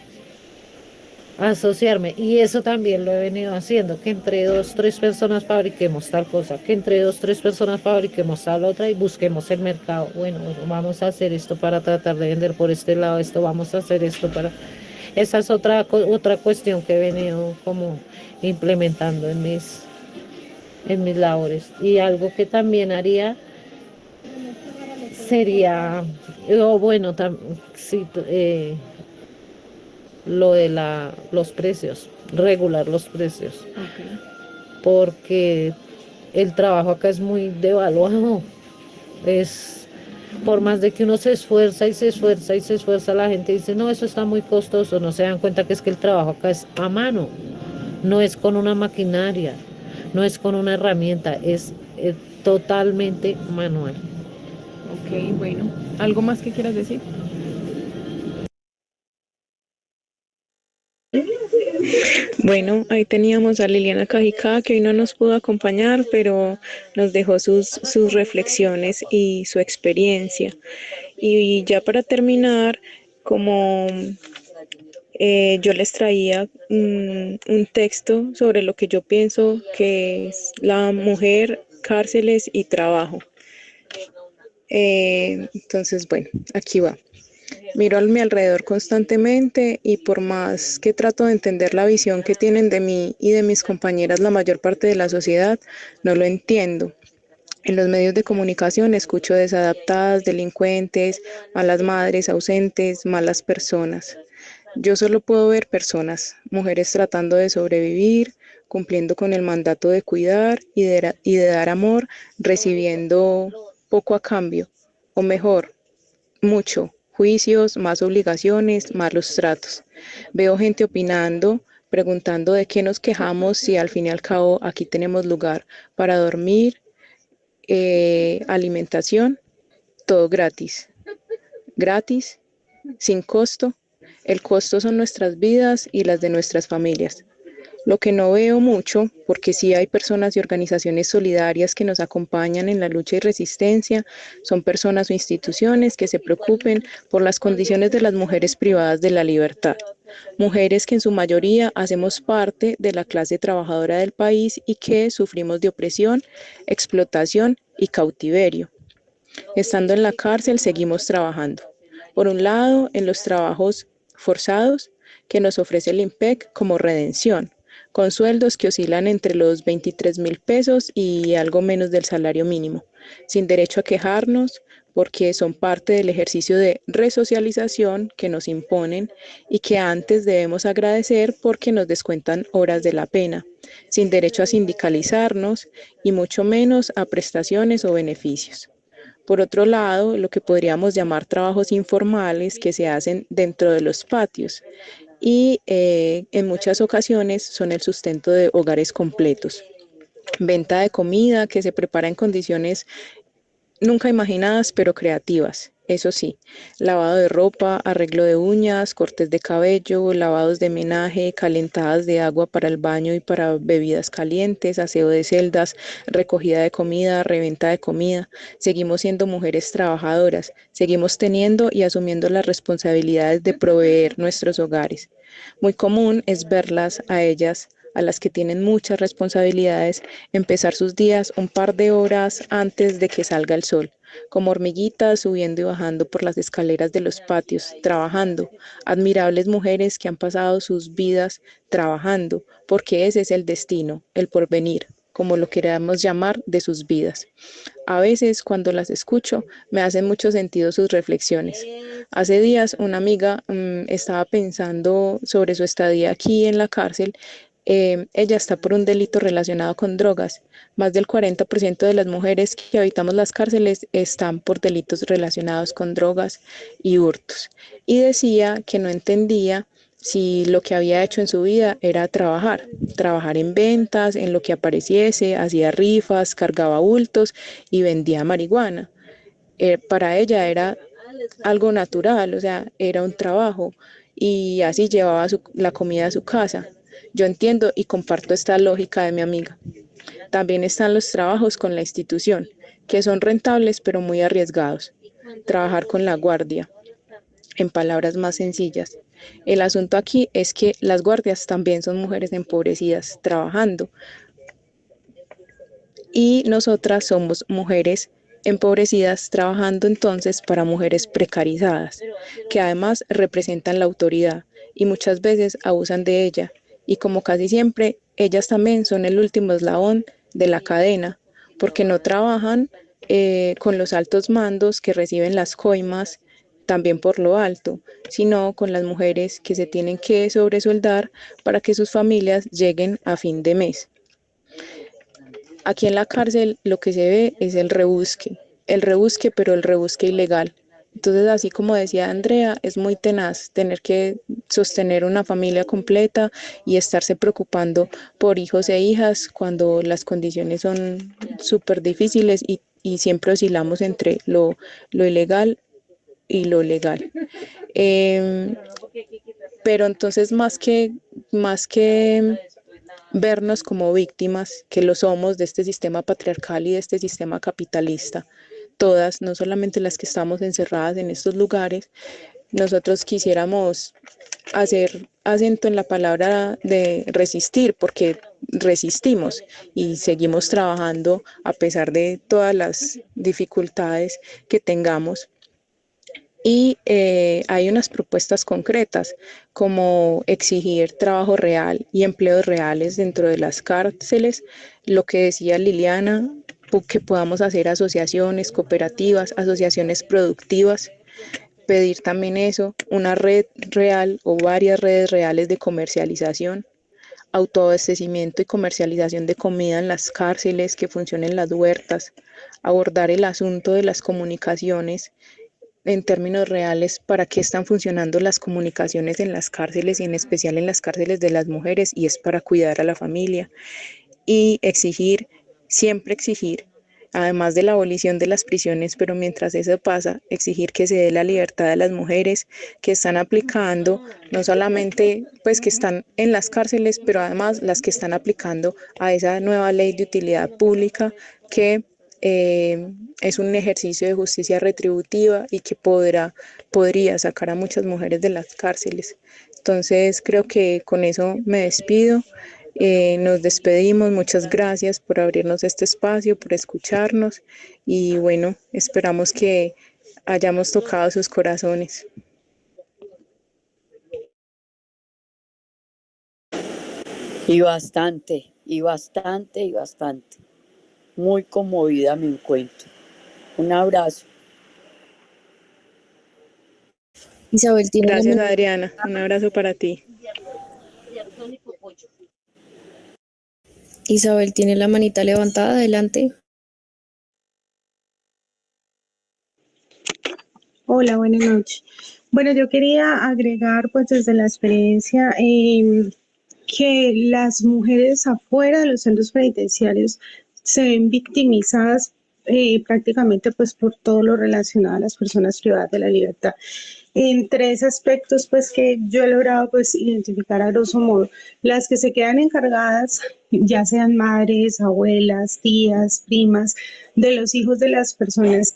y eso también lo he venido haciendo, que entre 2, 3 personas fabriquemos tal cosa, que entre 2, 3 personas fabriquemos tal otra y busquemos el mercado. Bueno, vamos a hacer esto para tratar de vender por este lado, esto vamos a hacer esto para... Esa es otra cuestión que he venido como implementando en mis labores. Y algo que también haría sería, o bueno, sí, lo de los precios, regular los precios, porque el trabajo acá es muy devaluado. Es por más de que uno se esfuerza y se esfuerza y se esfuerza, la gente dice, no, eso está muy costoso, no se dan cuenta que es que el trabajo acá es a mano, no es con una maquinaria, no es con una herramienta, es totalmente manual. Ok, bueno. ¿Algo más que quieras decir? Bueno, ahí teníamos a Liliana Cajicá, que hoy no nos pudo acompañar, pero nos dejó sus reflexiones y su experiencia. Y ya para terminar, como yo les traía un texto sobre lo que yo pienso que es la mujer, cárceles y trabajo. Entonces, bueno, aquí va. Miro a mi alrededor constantemente y por más que trato de entender la visión que tienen de mí y de mis compañeras la mayor parte de la sociedad, no lo entiendo. En los medios de comunicación escucho desadaptadas, delincuentes, malas madres, ausentes, malas personas. Yo solo puedo ver personas, mujeres tratando de sobrevivir, cumpliendo con el mandato de cuidar y de dar amor, recibiendo poco a cambio, o mejor, mucho, juicios, más obligaciones, malos tratos. Veo gente opinando, preguntando de qué nos quejamos si al fin y al cabo aquí tenemos lugar para dormir, alimentación, todo gratis. Gratis, sin costo. El costo son nuestras vidas y las de nuestras familias. Lo que no veo mucho, porque sí hay personas y organizaciones solidarias que nos acompañan en la lucha y resistencia, son personas o instituciones que se preocupen por las condiciones de las mujeres privadas de la libertad. Mujeres que en su mayoría hacemos parte de la clase trabajadora del país y que sufrimos de opresión, explotación y cautiverio. Estando en la cárcel seguimos trabajando. Por un lado, en los trabajos forzados que nos ofrece el IMPEC como redención, con sueldos que oscilan entre los 23.000 pesos y algo menos del salario mínimo, sin derecho a quejarnos porque son parte del ejercicio de resocialización que nos imponen y que antes debemos agradecer porque nos descuentan horas de la pena, sin derecho a sindicalizarnos y mucho menos a prestaciones o beneficios. Por otro lado, lo que podríamos llamar trabajos informales que se hacen dentro de los patios y en muchas ocasiones son el sustento de hogares completos. Venta de comida que se prepara en condiciones nunca imaginadas, pero creativas. Eso sí, lavado de ropa, arreglo de uñas, cortes de cabello, lavados de menaje, calentadas de agua para el baño y para bebidas calientes, aseo de celdas, recogida de comida, reventa de comida. Seguimos siendo mujeres trabajadoras, seguimos teniendo y asumiendo las responsabilidades de proveer nuestros hogares. Muy común es verlas a ellas, a las que tienen muchas responsabilidades, empezar sus días un par de horas antes de que salga el sol, como hormiguitas subiendo y bajando por las escaleras de los patios, trabajando, admirables mujeres que han pasado sus vidas trabajando, porque ese es el destino, el porvenir, como lo queramos llamar, de sus vidas. A veces, cuando las escucho, me hacen mucho sentido sus reflexiones. Hace días, una amiga estaba pensando sobre su estadía aquí en la cárcel. Ella está por un delito relacionado con drogas. Más del 40% de las mujeres que habitamos las cárceles están por delitos relacionados con drogas y hurtos. Y decía que no entendía si lo que había hecho en su vida era trabajar en ventas, en lo que apareciese, hacía rifas, cargaba bultos y vendía marihuana. Para ella era algo natural, o sea, era un trabajo y así llevaba la comida a su casa. Yo entiendo y comparto esta lógica de mi amiga. También están los trabajos con la institución, que son rentables pero muy arriesgados. Trabajar con la guardia, en palabras más sencillas. El asunto aquí es que las guardias también son mujeres empobrecidas trabajando y nosotras somos mujeres empobrecidas trabajando entonces para mujeres precarizadas, que además representan la autoridad y muchas veces abusan de ella. Y como casi siempre, ellas también son el último eslabón de la cadena, porque no trabajan con los altos mandos que reciben las coimas, también por lo alto, sino con las mujeres que se tienen que sobresueldar para que sus familias lleguen a fin de mes. Aquí en la cárcel lo que se ve es el rebusque, pero el rebusque ilegal. Entonces, así como decía Andrea, es muy tenaz tener que sostener una familia completa y estarse preocupando por hijos e hijas cuando las condiciones son súper difíciles y siempre oscilamos entre lo ilegal y lo legal. Pero entonces, más que vernos como víctimas, que lo somos de este sistema patriarcal y de este sistema capitalista, todas, no solamente las que estamos encerradas en estos lugares, nosotros quisiéramos hacer acento en la palabra de resistir, porque resistimos y seguimos trabajando a pesar de todas las dificultades que tengamos. Y hay unas propuestas concretas como exigir trabajo real y empleos reales dentro de las cárceles, lo que decía Liliana, que podamos hacer asociaciones, cooperativas, asociaciones productivas, pedir también eso, una red real o varias redes reales de comercialización, autoabastecimiento y comercialización de comida en las cárceles, que funcionen las huertas, abordar el asunto de las comunicaciones en términos reales, para qué están funcionando las comunicaciones en las cárceles y en especial en las cárceles de las mujeres, y es para cuidar a la familia. Y exigir, siempre exigir, además de la abolición de las prisiones, pero mientras eso pasa, exigir que se dé la libertad a las mujeres que están aplicando, no solamente pues que están en las cárceles, pero además las que están aplicando a esa nueva ley de utilidad pública que es un ejercicio de justicia retributiva y que podría sacar a muchas mujeres de las cárceles. Entonces creo que con eso me despido. Nos despedimos, muchas gracias por abrirnos este espacio, por escucharnos y bueno, esperamos que hayamos tocado sus corazones. Y bastante, y bastante, y bastante. Muy conmovida me encuentro. Un abrazo. Isabel tiene Gracias, Adriana. Un abrazo para ti. Isabel tiene la manita levantada, adelante. Hola, buenas noches. Bueno, yo quería agregar pues desde la experiencia que las mujeres afuera de los centros penitenciarios se ven victimizadas prácticamente pues por todo lo relacionado a las personas privadas de la libertad. En tres aspectos pues que yo he logrado pues identificar a grosso modo, las que se quedan encargadas, ya sean madres, abuelas, tías, primas, de los hijos de las personas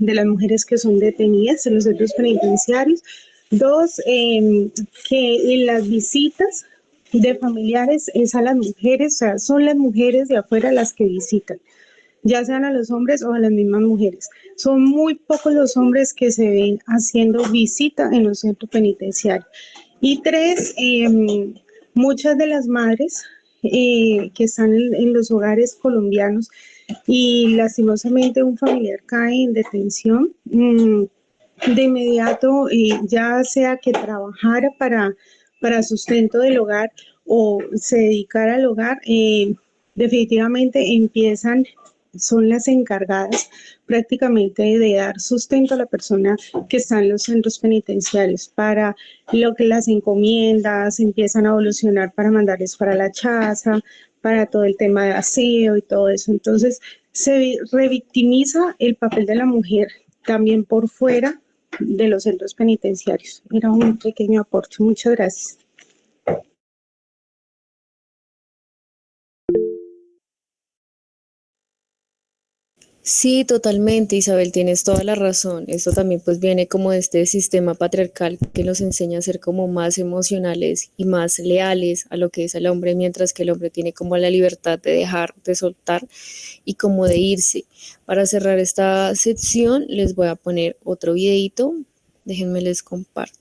de las mujeres que son detenidas en los centros penitenciarios. Dos, que en las visitas de familiares es a las mujeres, o sea, son las mujeres de afuera las que visitan, ya sean a los hombres o a las mismas mujeres. Son muy pocos los hombres que se ven haciendo visita en los centros penitenciarios. Y tres, muchas de las madres que están en los hogares colombianos y lastimosamente un familiar cae en detención, de inmediato, ya sea que trabajara para sustento del hogar o se dedicara al hogar, definitivamente son las encargadas prácticamente de dar sustento a la persona que está en los centros penitenciarios. Para lo que las encomiendas empiezan a evolucionar para mandarles para la chaza, para todo el tema de aseo y todo eso. Entonces, se revictimiza el papel de la mujer también por fuera de los centros penitenciarios. Era un pequeño aporte. Muchas gracias. Sí, totalmente, Isabel, tienes toda la razón. Esto también pues viene como de este sistema patriarcal que nos enseña a ser como más emocionales y más leales a lo que es el hombre, mientras que el hombre tiene como la libertad de dejar, de soltar y como de irse. Para cerrar esta sección les voy a poner otro videito. Déjenme les comparto.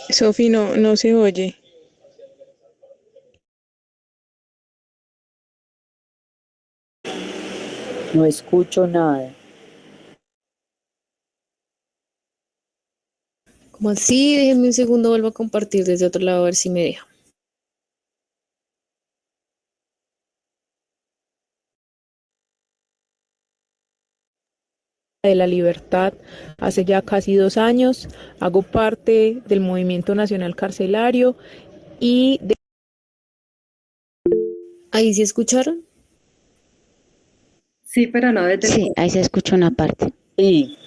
Sofi, no se oye. No escucho nada. Como así, déjenme un segundo, vuelvo a compartir desde otro lado a ver si me deja. De la libertad hace ya casi 2 años. Hago parte del Movimiento Nacional Carcelario y de... ¿Ahí sí escucharon? Sí, pero no desde Sí, ahí se escucha una parte. Sí.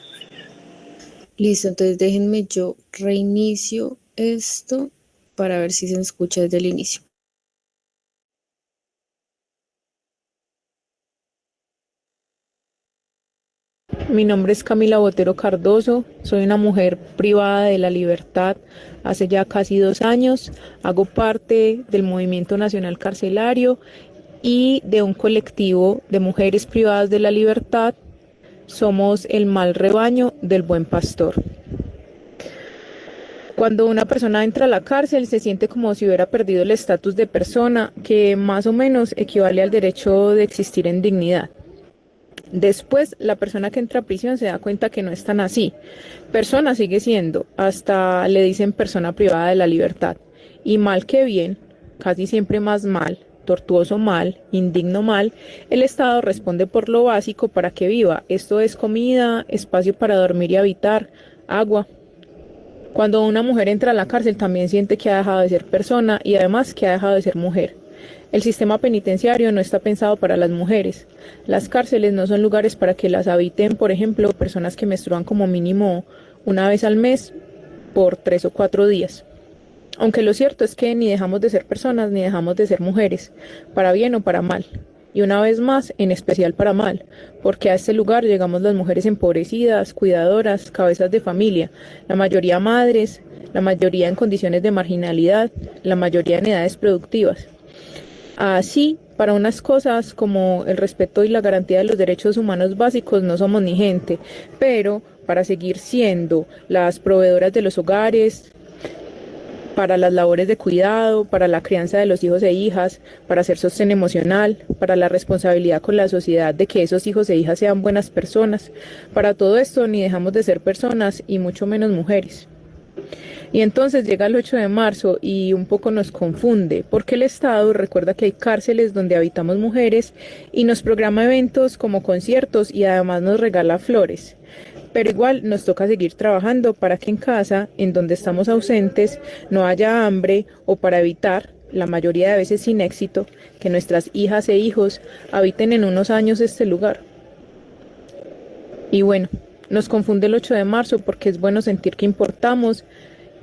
Listo, entonces déjenme yo reinicio esto para ver si se escucha desde el inicio. Mi nombre es Camila Botero Cardoso, soy una mujer privada de la libertad hace ya casi 2 años. Hago parte del Movimiento Nacional Carcelario y de un colectivo de mujeres privadas de la libertad. Somos el mal rebaño del buen pastor. Cuando una persona entra a la cárcel se siente como si hubiera perdido el estatus de persona, que más o menos equivale al derecho de existir en dignidad. Después, la persona que entra a prisión se da cuenta que no es tan así. Persona sigue siendo, hasta le dicen persona privada de la libertad. Y mal que bien, casi siempre más mal, tortuoso mal, indigno mal, el Estado responde por lo básico para que viva. Esto es comida, espacio para dormir y habitar, agua. Cuando una mujer entra a la cárcel también siente que ha dejado de ser persona y además que ha dejado de ser mujer. El sistema penitenciario no está pensado para las mujeres. Las cárceles no son lugares para que las habiten, por ejemplo, personas que menstruan como mínimo una vez al mes por 3 o 4 días. Aunque lo cierto es que ni dejamos de ser personas ni dejamos de ser mujeres, para bien o para mal. Y una vez más, en especial para mal, porque a este lugar llegamos las mujeres empobrecidas, cuidadoras, cabezas de familia, la mayoría madres, la mayoría en condiciones de marginalidad, la mayoría en edades productivas. Así, para unas cosas como el respeto y la garantía de los derechos humanos básicos no somos ni gente, pero para seguir siendo las proveedoras de los hogares, para las labores de cuidado, para la crianza de los hijos e hijas, para hacer sostén emocional, para la responsabilidad con la sociedad de que esos hijos e hijas sean buenas personas. Para todo esto ni dejamos de ser personas y mucho menos mujeres. Y entonces llega el 8 de marzo y un poco nos confunde, porque el Estado recuerda que hay cárceles donde habitamos mujeres y nos programa eventos como conciertos y además nos regala flores. Pero igual nos toca seguir trabajando para que en casa, en donde estamos ausentes, no haya hambre o para evitar, la mayoría de veces sin éxito, que nuestras hijas e hijos habiten en unos años este lugar. Y bueno, nos confunde el 8 de marzo porque es bueno sentir que importamos,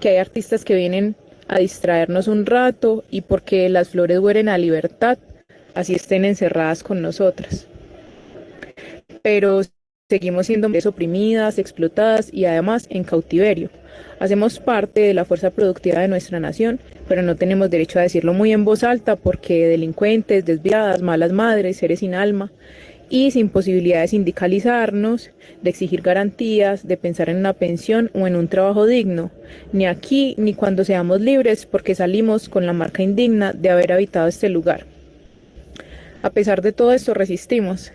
que hay artistas que vienen a distraernos un rato y porque las flores huelen a libertad, así estén encerradas con nosotras. Pero seguimos siendo mujeres oprimidas, explotadas y además en cautiverio. Hacemos parte de la fuerza productiva de nuestra nación, pero no tenemos derecho a decirlo muy en voz alta porque delincuentes, desviadas, malas madres, seres sin alma y sin posibilidad de sindicalizarnos, de exigir garantías, de pensar en una pensión o en un trabajo digno, ni aquí ni cuando seamos libres porque salimos con la marca indigna de haber habitado este lugar. A pesar de todo esto resistimos.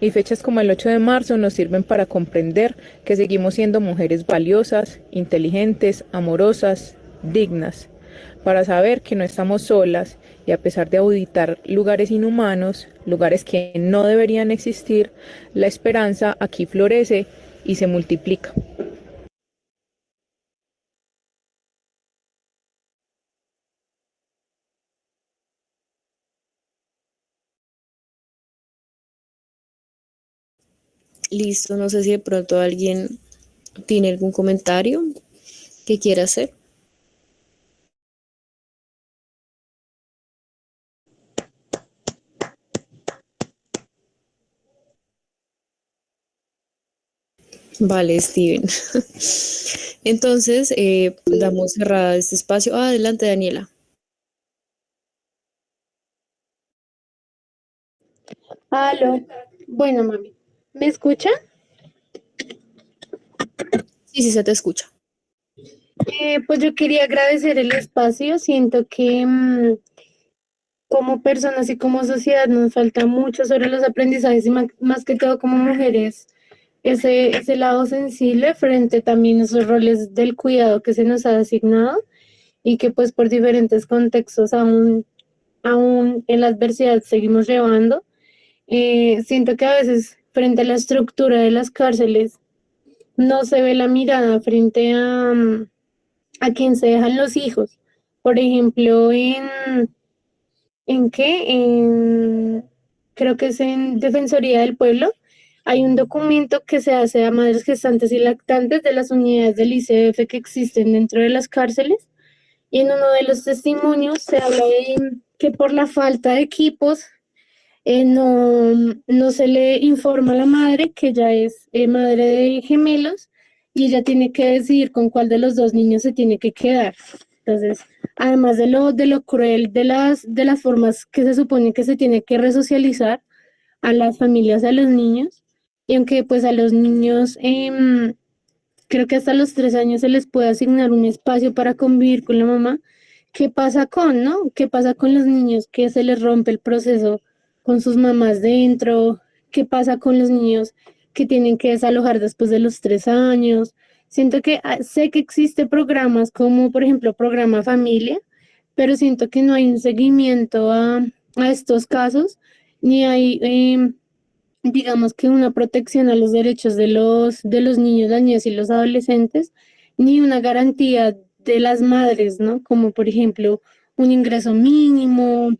Y fechas como el 8 de marzo nos sirven para comprender que seguimos siendo mujeres valiosas, inteligentes, amorosas, dignas, para saber que no estamos solas y a pesar de auditar lugares inhumanos, lugares que no deberían existir, la esperanza aquí florece y se multiplica. Listo, no sé si de pronto alguien tiene algún comentario que quiera hacer. Vale, Steven. Entonces, damos cerrada este espacio. Adelante, Daniela. Aló. Bueno, mami, ¿me escucha? Sí, se te escucha. Pues yo quería agradecer el espacio. Siento que como personas y como sociedad nos falta mucho sobre los aprendizajes y más que todo como mujeres, ese lado sensible frente también a esos roles del cuidado que se nos ha asignado y que pues por diferentes contextos aún en la adversidad seguimos llevando. Siento que a veces frente a la estructura de las cárceles no se ve la mirada frente a quien se dejan los hijos. Por ejemplo, ¿en qué? Creo que es en Defensoría del Pueblo. Hay un documento que se hace a madres gestantes y lactantes de las unidades del ICF que existen dentro de las cárceles. Y en uno de los testimonios se habla de que por la falta de equipos no se le informa a la madre que ella es madre de gemelos y ella tiene que decidir con cuál de los dos niños se tiene que quedar. Entonces, además de lo cruel de las formas que se supone que se tiene que resocializar a las familias, a los niños, y aunque pues a los niños creo que hasta los 3 años se les puede asignar un espacio para convivir con la mamá, ¿qué pasa ¿no? ¿Qué pasa con los niños que se les rompe el proceso con sus mamás dentro? ¿Qué pasa con los niños que tienen que desalojar después de los 3 años? Siento que sé que existe programas como, por ejemplo, Programa Familia, pero siento que no hay un seguimiento a estos casos, ni hay, digamos que una protección a los derechos de los niños, las niñas y los adolescentes, ni una garantía de las madres, ¿no? Como por ejemplo un ingreso mínimo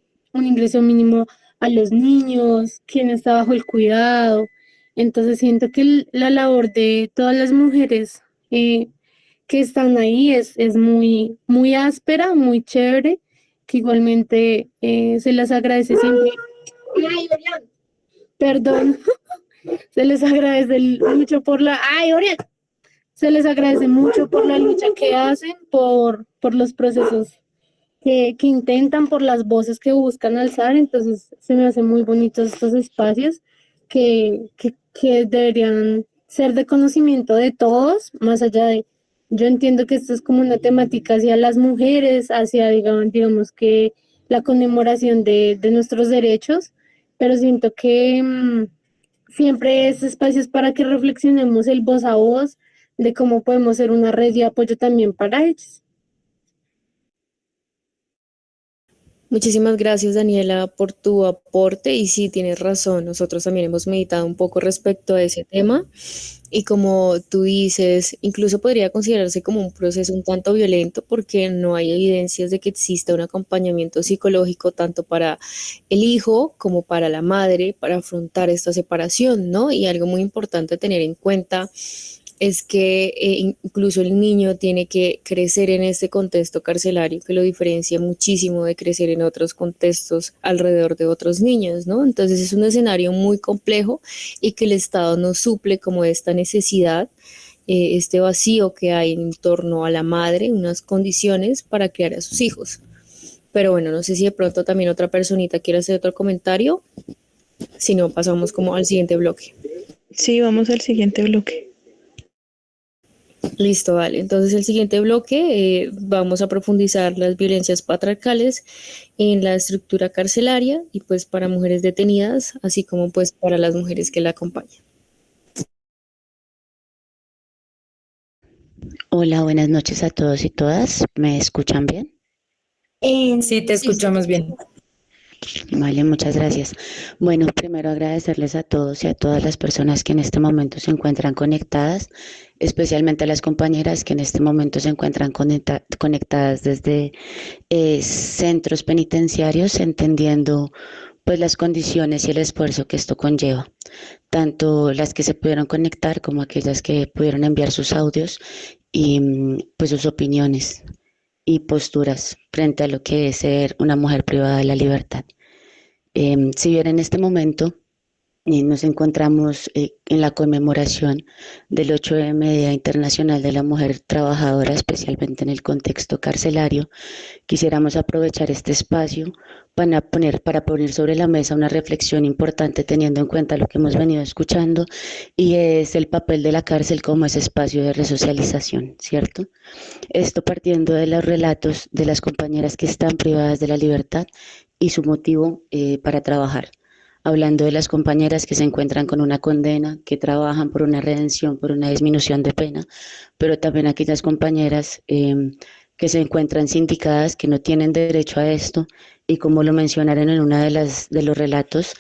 a los niños, quién está bajo el cuidado. Entonces siento que la labor de todas las mujeres que están ahí es muy, muy áspera, muy chévere, que igualmente se las agradece siempre. Ay, Orián, perdón, se les agradece mucho por Orián, se les agradece mucho por la lucha que hacen, por los procesos que intentan, por las voces que buscan alzar. Entonces se me hacen muy bonitos estos espacios que deberían ser de conocimiento de todos, más allá de, yo entiendo que esto es como una temática hacia las mujeres, hacia, digamos que la conmemoración de nuestros derechos, pero siento que siempre es espacios para que reflexionemos el voz a voz de cómo podemos ser una red de apoyo también para ellos. Muchísimas gracias, Daniela, por tu aporte. Y sí, tienes razón, nosotros también hemos meditado un poco respecto a ese tema. Y como tú dices, incluso podría considerarse como un proceso un tanto violento porque no hay evidencias de que exista un acompañamiento psicológico tanto para el hijo como para la madre para afrontar esta separación, ¿no? Y algo muy importante a tener en cuenta es que incluso el niño tiene que crecer en este contexto carcelario que lo diferencia muchísimo de crecer en otros contextos alrededor de otros niños, ¿no? Entonces es un escenario muy complejo y que el Estado no suple como esta necesidad, este vacío que hay en torno a la madre, unas condiciones para criar a sus hijos. Pero bueno, no sé si de pronto también otra personita quiere hacer otro comentario, si no pasamos como al siguiente bloque. Sí, vamos al siguiente bloque. Listo, vale. Entonces el siguiente bloque vamos a profundizar las violencias patriarcales en la estructura carcelaria y pues para mujeres detenidas, así como pues para las mujeres que la acompañan. Hola, buenas noches a todos y todas. ¿Me escuchan bien? Sí, te escuchamos bien. Vale, muchas gracias. Bueno, primero agradecerles a todos y a todas las personas que en este momento se encuentran conectadas, especialmente a las compañeras que en este momento se encuentran conectadas desde centros penitenciarios, entendiendo pues las condiciones y el esfuerzo que esto conlleva, tanto las que se pudieron conectar como aquellas que pudieron enviar sus audios y pues sus opiniones y posturas frente a lo que es ser una mujer privada de la libertad. Si bien en este momento nos encontramos en la conmemoración del 8M Día Internacional de la Mujer Trabajadora, especialmente en el contexto carcelario, quisiéramos aprovechar este espacio para poner sobre la mesa una reflexión importante teniendo en cuenta lo que hemos venido escuchando, y es el papel de la cárcel como ese espacio de resocialización, ¿cierto? Esto partiendo de los relatos de las compañeras que están privadas de la libertad y su motivo para trabajar. Hablando de las compañeras que se encuentran con una condena, que trabajan por una redención, por una disminución de pena, pero también aquellas compañeras que se encuentran sindicadas, que no tienen derecho a esto, y como lo mencionaron en una de los relatos,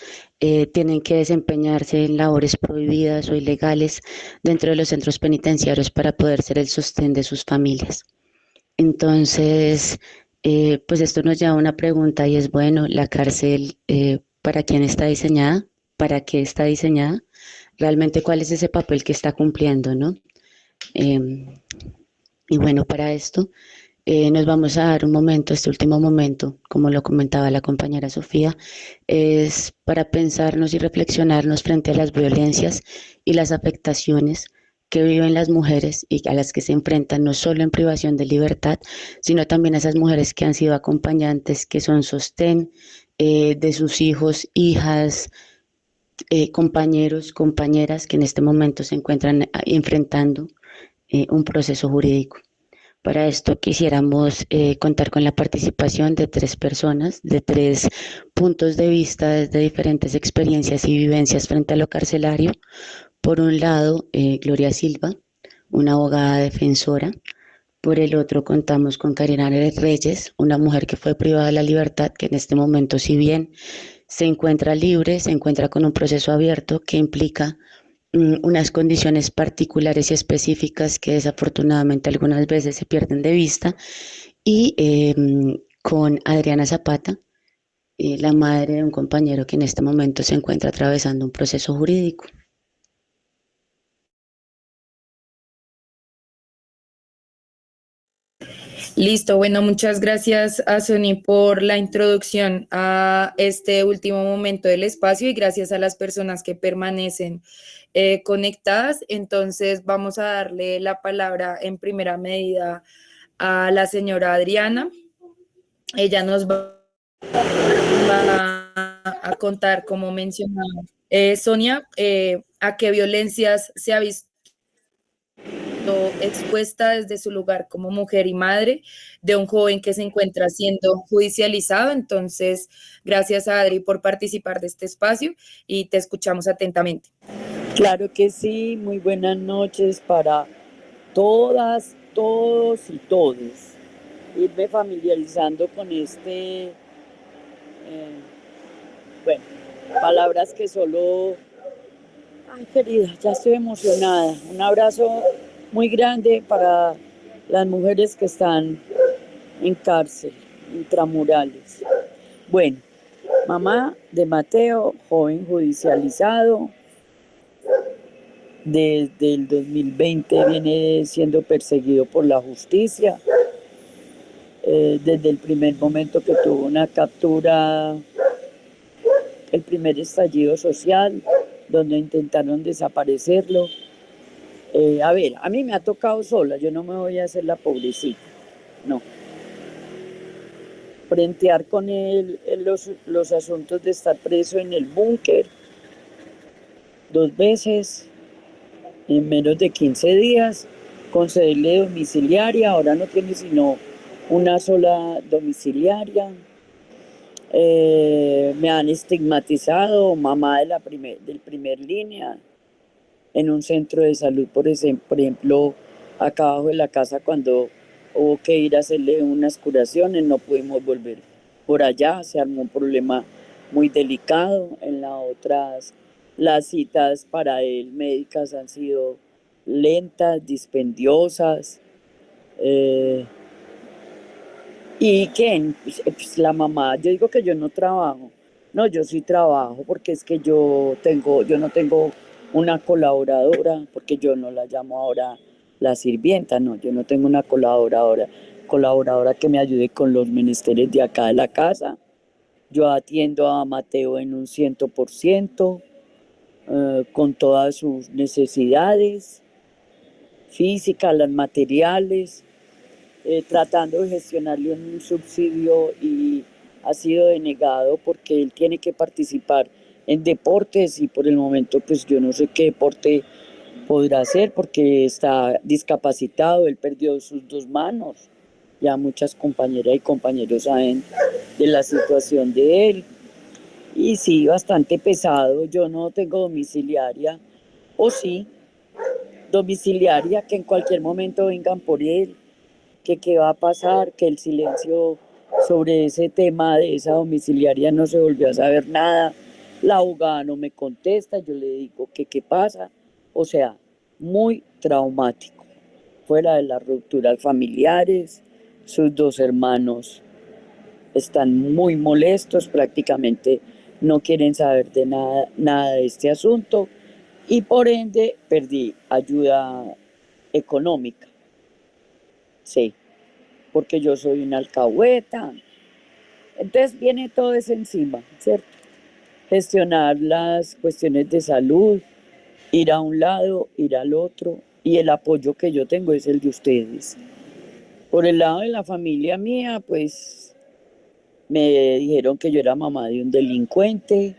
tienen que desempeñarse en labores prohibidas o ilegales dentro de los centros penitenciarios para poder ser el sostén de sus familias. Entonces, pues esto nos lleva a una pregunta, y es, bueno, la cárcel, ¿para quién está diseñada? ¿Para qué está diseñada? Realmente, ¿cuál es ese papel que está cumpliendo, no? Y bueno, para esto nos vamos a dar un momento, este último momento, como lo comentaba la compañera Sofía, es para pensarnos y reflexionarnos frente a las violencias y las afectaciones que viven las mujeres y a las que se enfrentan, no solo en privación de libertad, sino también a esas mujeres que han sido acompañantes, que son sostén de sus hijos, hijas, compañeros, compañeras que en este momento se encuentran enfrentando un proceso jurídico. Para esto quisiéramos contar con la participación de 3 personas, de 3 puntos de vista desde diferentes experiencias y vivencias frente a lo carcelario. Por un lado, Gloria Silva, una abogada defensora, Por el otro contamos con Karina Reyes, una mujer que fue privada de la libertad, que en este momento, si bien se encuentra libre, se encuentra con un proceso abierto que implica unas condiciones particulares y específicas que desafortunadamente algunas veces se pierden de vista, y con Adriana Zapata, la madre de un compañero que en este momento se encuentra atravesando un proceso jurídico. Listo, bueno, muchas gracias a Sony por la introducción a este último momento del espacio y gracias a las personas que permanecen conectadas. Entonces vamos a darle la palabra en primera medida a la señora Adriana. Ella nos va a contar, como mencionaba Sonia, a qué violencias se ha visto expuesta desde su lugar como mujer y madre de un joven que se encuentra siendo judicializado. Entonces, gracias a Adri por participar de este espacio y te escuchamos atentamente. Claro que sí, muy buenas noches para todas, todos y todes. Irme familiarizando con bueno, palabras que solo... Ay, querida, ya estoy emocionada. Un abrazo muy grande para las mujeres que están en cárcel, intramurales. Bueno, mamá de Mateo, joven judicializado, desde el 2020 viene siendo perseguido por la justicia. Desde el primer momento que tuvo una captura, el primer estallido social, donde intentaron desaparecerlo. A ver, a mí me ha tocado sola, yo no me voy a hacer la pobrecita, no. Frentear con él en los asuntos de estar preso en el búnker 2 veces, en menos de 15 días, concederle domiciliaria, ahora no tiene sino una sola domiciliaria. Me han estigmatizado, mamá del primer línea, en un centro de salud, por ejemplo, acá abajo de la casa, cuando hubo que ir a hacerle unas curaciones, no pudimos volver por allá, se armó un problema muy delicado. En las otras, las citas para él médicas han sido lentas, dispendiosas. ¿Y quién? Pues la mamá, yo digo que yo no trabajo. No, yo sí trabajo porque es que yo no tengo una colaboradora, porque yo no la llamo ahora la sirvienta, no, yo no tengo una colaboradora que me ayude con los menesteres de acá de la casa. Yo atiendo a Mateo en un 100%, con todas sus necesidades físicas, las materiales. Tratando de gestionarle un subsidio y ha sido denegado porque él tiene que participar en deportes y por el momento pues yo no sé qué deporte podrá hacer porque está discapacitado, él perdió sus 2 manos, ya muchas compañeras y compañeros saben de la situación de él y sí, bastante pesado. Yo no tengo domiciliaria, o sí, domiciliaria, que en cualquier momento vengan por él, que qué va a pasar, que el silencio sobre ese tema de esa domiciliaria no se volvió a saber nada, la abogada no me contesta, yo le digo que qué pasa, o sea, muy traumático, fuera de las rupturas familiares, sus 2 hermanos están muy molestos, prácticamente no quieren saber de nada de este asunto y por ende perdí ayuda económica. Sí, porque yo soy una alcahueta. Entonces viene todo eso encima, ¿cierto? Gestionar las cuestiones de salud, ir a un lado, ir al otro, y el apoyo que yo tengo es el de ustedes. Por el lado de la familia mía, pues me dijeron que yo era mamá de un delincuente,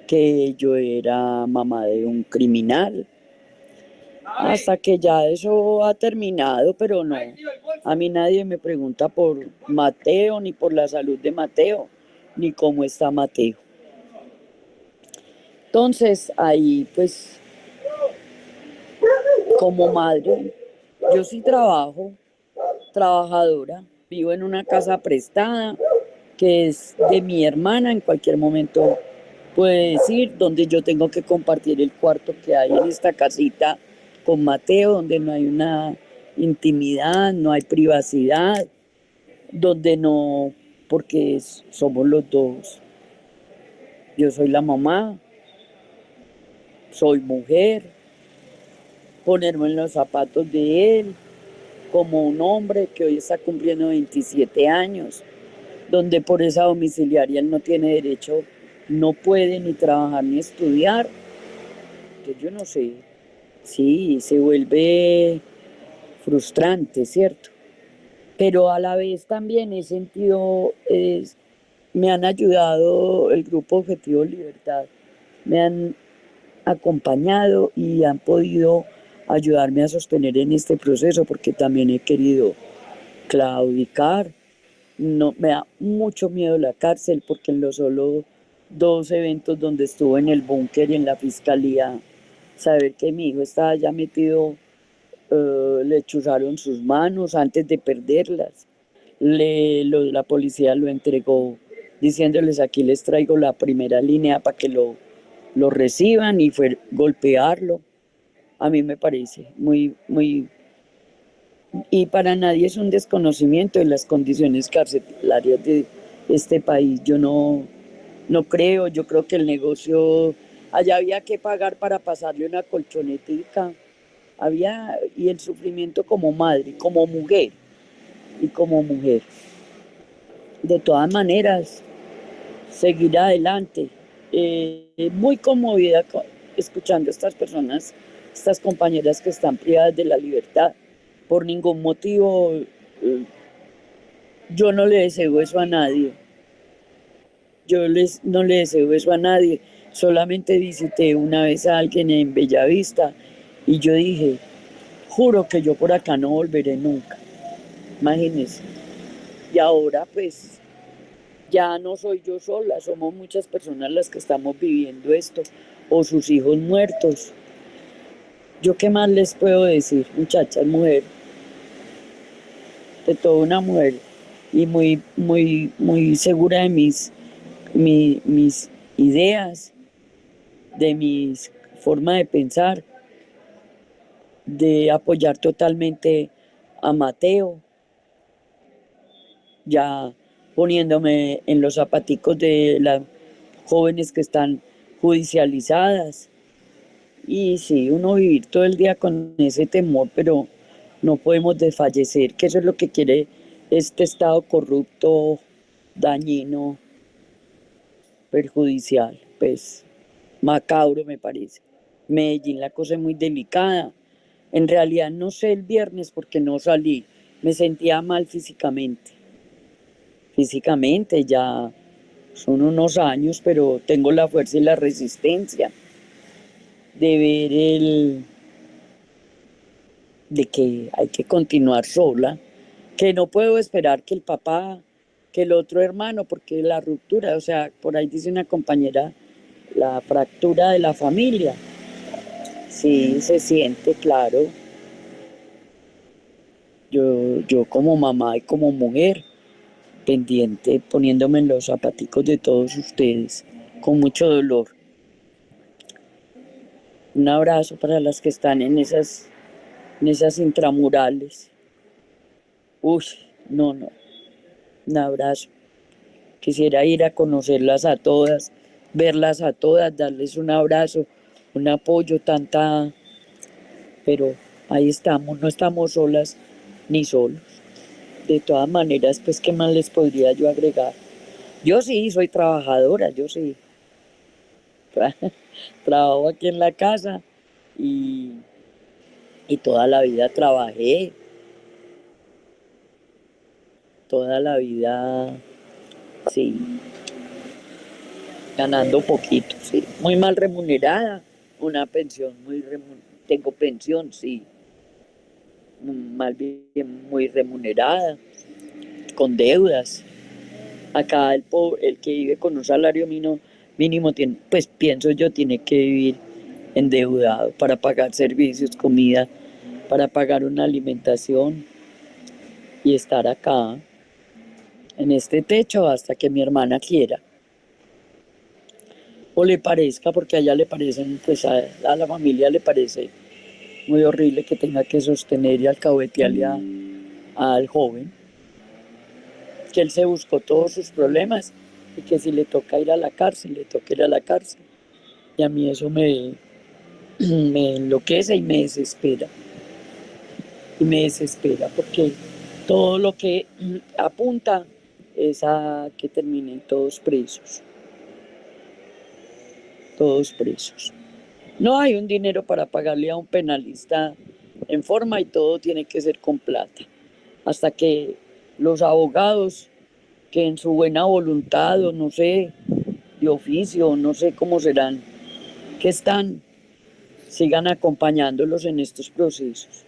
que yo era mamá de un criminal, hasta que ya eso ha terminado, pero no. A mí nadie me pregunta por Mateo, ni por la salud de Mateo, ni cómo está Mateo. Entonces, ahí pues, como madre, yo sí trabajo, trabajadora, vivo en una casa prestada que es de mi hermana, en cualquier momento puede decir, donde yo tengo que compartir el cuarto que hay en esta casita con Mateo, donde no hay una intimidad, no hay privacidad, donde no, porque somos los dos. Yo soy la mamá, soy mujer, ponerme en los zapatos de él, como un hombre que hoy está cumpliendo 27 años, donde por esa domiciliaria él no tiene derecho, no puede ni trabajar ni estudiar. Entonces yo no sé, sí, se vuelve frustrante, ¿cierto? Pero a la vez también he sentido, me han ayudado el Grupo Objetivo Libertad, me han acompañado y han podido ayudarme a sostener en este proceso, porque también he querido claudicar. No, me da mucho miedo la cárcel, porque en los solo 2 eventos donde estuve en el búnker y en la fiscalía, saber que mi hijo estaba ya metido, le chuzaron sus manos antes de perderlas. La policía lo entregó diciéndoles: aquí les traigo la primera línea para que lo reciban, y fue golpearlo. A mí me parece muy, muy... Y para nadie es un desconocimiento de las condiciones carcelarias de este país. Yo no creo, yo creo que el negocio, allá había que pagar para pasarle una colchonetica, y el sufrimiento como madre, como mujer, y como mujer. De todas maneras, seguir adelante. Muy conmovida escuchando a estas personas, estas compañeras que están privadas de la libertad. Por ningún motivo, yo no le deseo eso a nadie. No le deseo eso a nadie. Solamente visité una vez a alguien en Bellavista y yo dije: juro que yo por acá no volveré nunca. Imagínense. Y ahora pues ya no soy yo sola, somos muchas personas las que estamos viviendo esto, o sus hijos muertos. ¿Yo qué más les puedo decir, muchachas, mujer? De toda una mujer, y muy, muy, muy segura de mis ideas, de mi forma de pensar, de apoyar totalmente a Mateo, ya poniéndome en los zapaticos de las jóvenes que están judicializadas. Y sí, uno vivir todo el día con ese temor, pero no podemos desfallecer, que eso es lo que quiere este Estado corrupto, dañino, perjudicial, pues macabro me parece. Medellín, la cosa es muy delicada. En realidad no sé el viernes porque no salí, me sentía mal físicamente. Físicamente ya son unos años, pero tengo la fuerza y la resistencia de ver de que hay que continuar sola, que no puedo esperar que el papá, que el otro hermano, porque la ruptura, o sea, por ahí dice una compañera, la fractura de la familia. Sí, se siente, claro. Yo como mamá y como mujer, pendiente, poniéndome en los zapaticos de todos ustedes, con mucho dolor. Un abrazo para las que están en esas intramurales. Uy, no, un abrazo. Quisiera ir a conocerlas a todas, verlas a todas, darles un abrazo, un apoyo, pero ahí estamos, no estamos solas ni solos. De todas maneras, pues, ¿qué más les podría yo agregar? Yo sí, soy trabajadora, yo sí. Trabajo aquí en la casa y toda la vida trabajé. Toda la vida, sí, ganando poquito, sí. Muy mal remunerada, una pensión tengo pensión, sí. Más bien muy remunerada, con deudas. Acá el que vive con un salario mínimo tiene, pues pienso yo, tiene que vivir endeudado para pagar servicios, comida, para pagar una alimentación. y estar acá en este techo hasta que mi hermana quiera o le parezca, porque a ella le parecen, pues a la familia le parece muy horrible que tenga que sostener y alcahuetearle al joven, que él se buscó todos sus problemas y que si le toca ir a la cárcel, le toca ir a la cárcel. Y a mí eso me enloquece y me desespera. Y me desespera porque todo lo que apunta es a que terminen todos presos. Todos presos. No hay un dinero para pagarle a un penalista en forma y todo tiene que ser con plata. Hasta que los abogados, que en su buena voluntad o no sé, de oficio, no sé cómo serán, que están, sigan acompañándolos en estos procesos.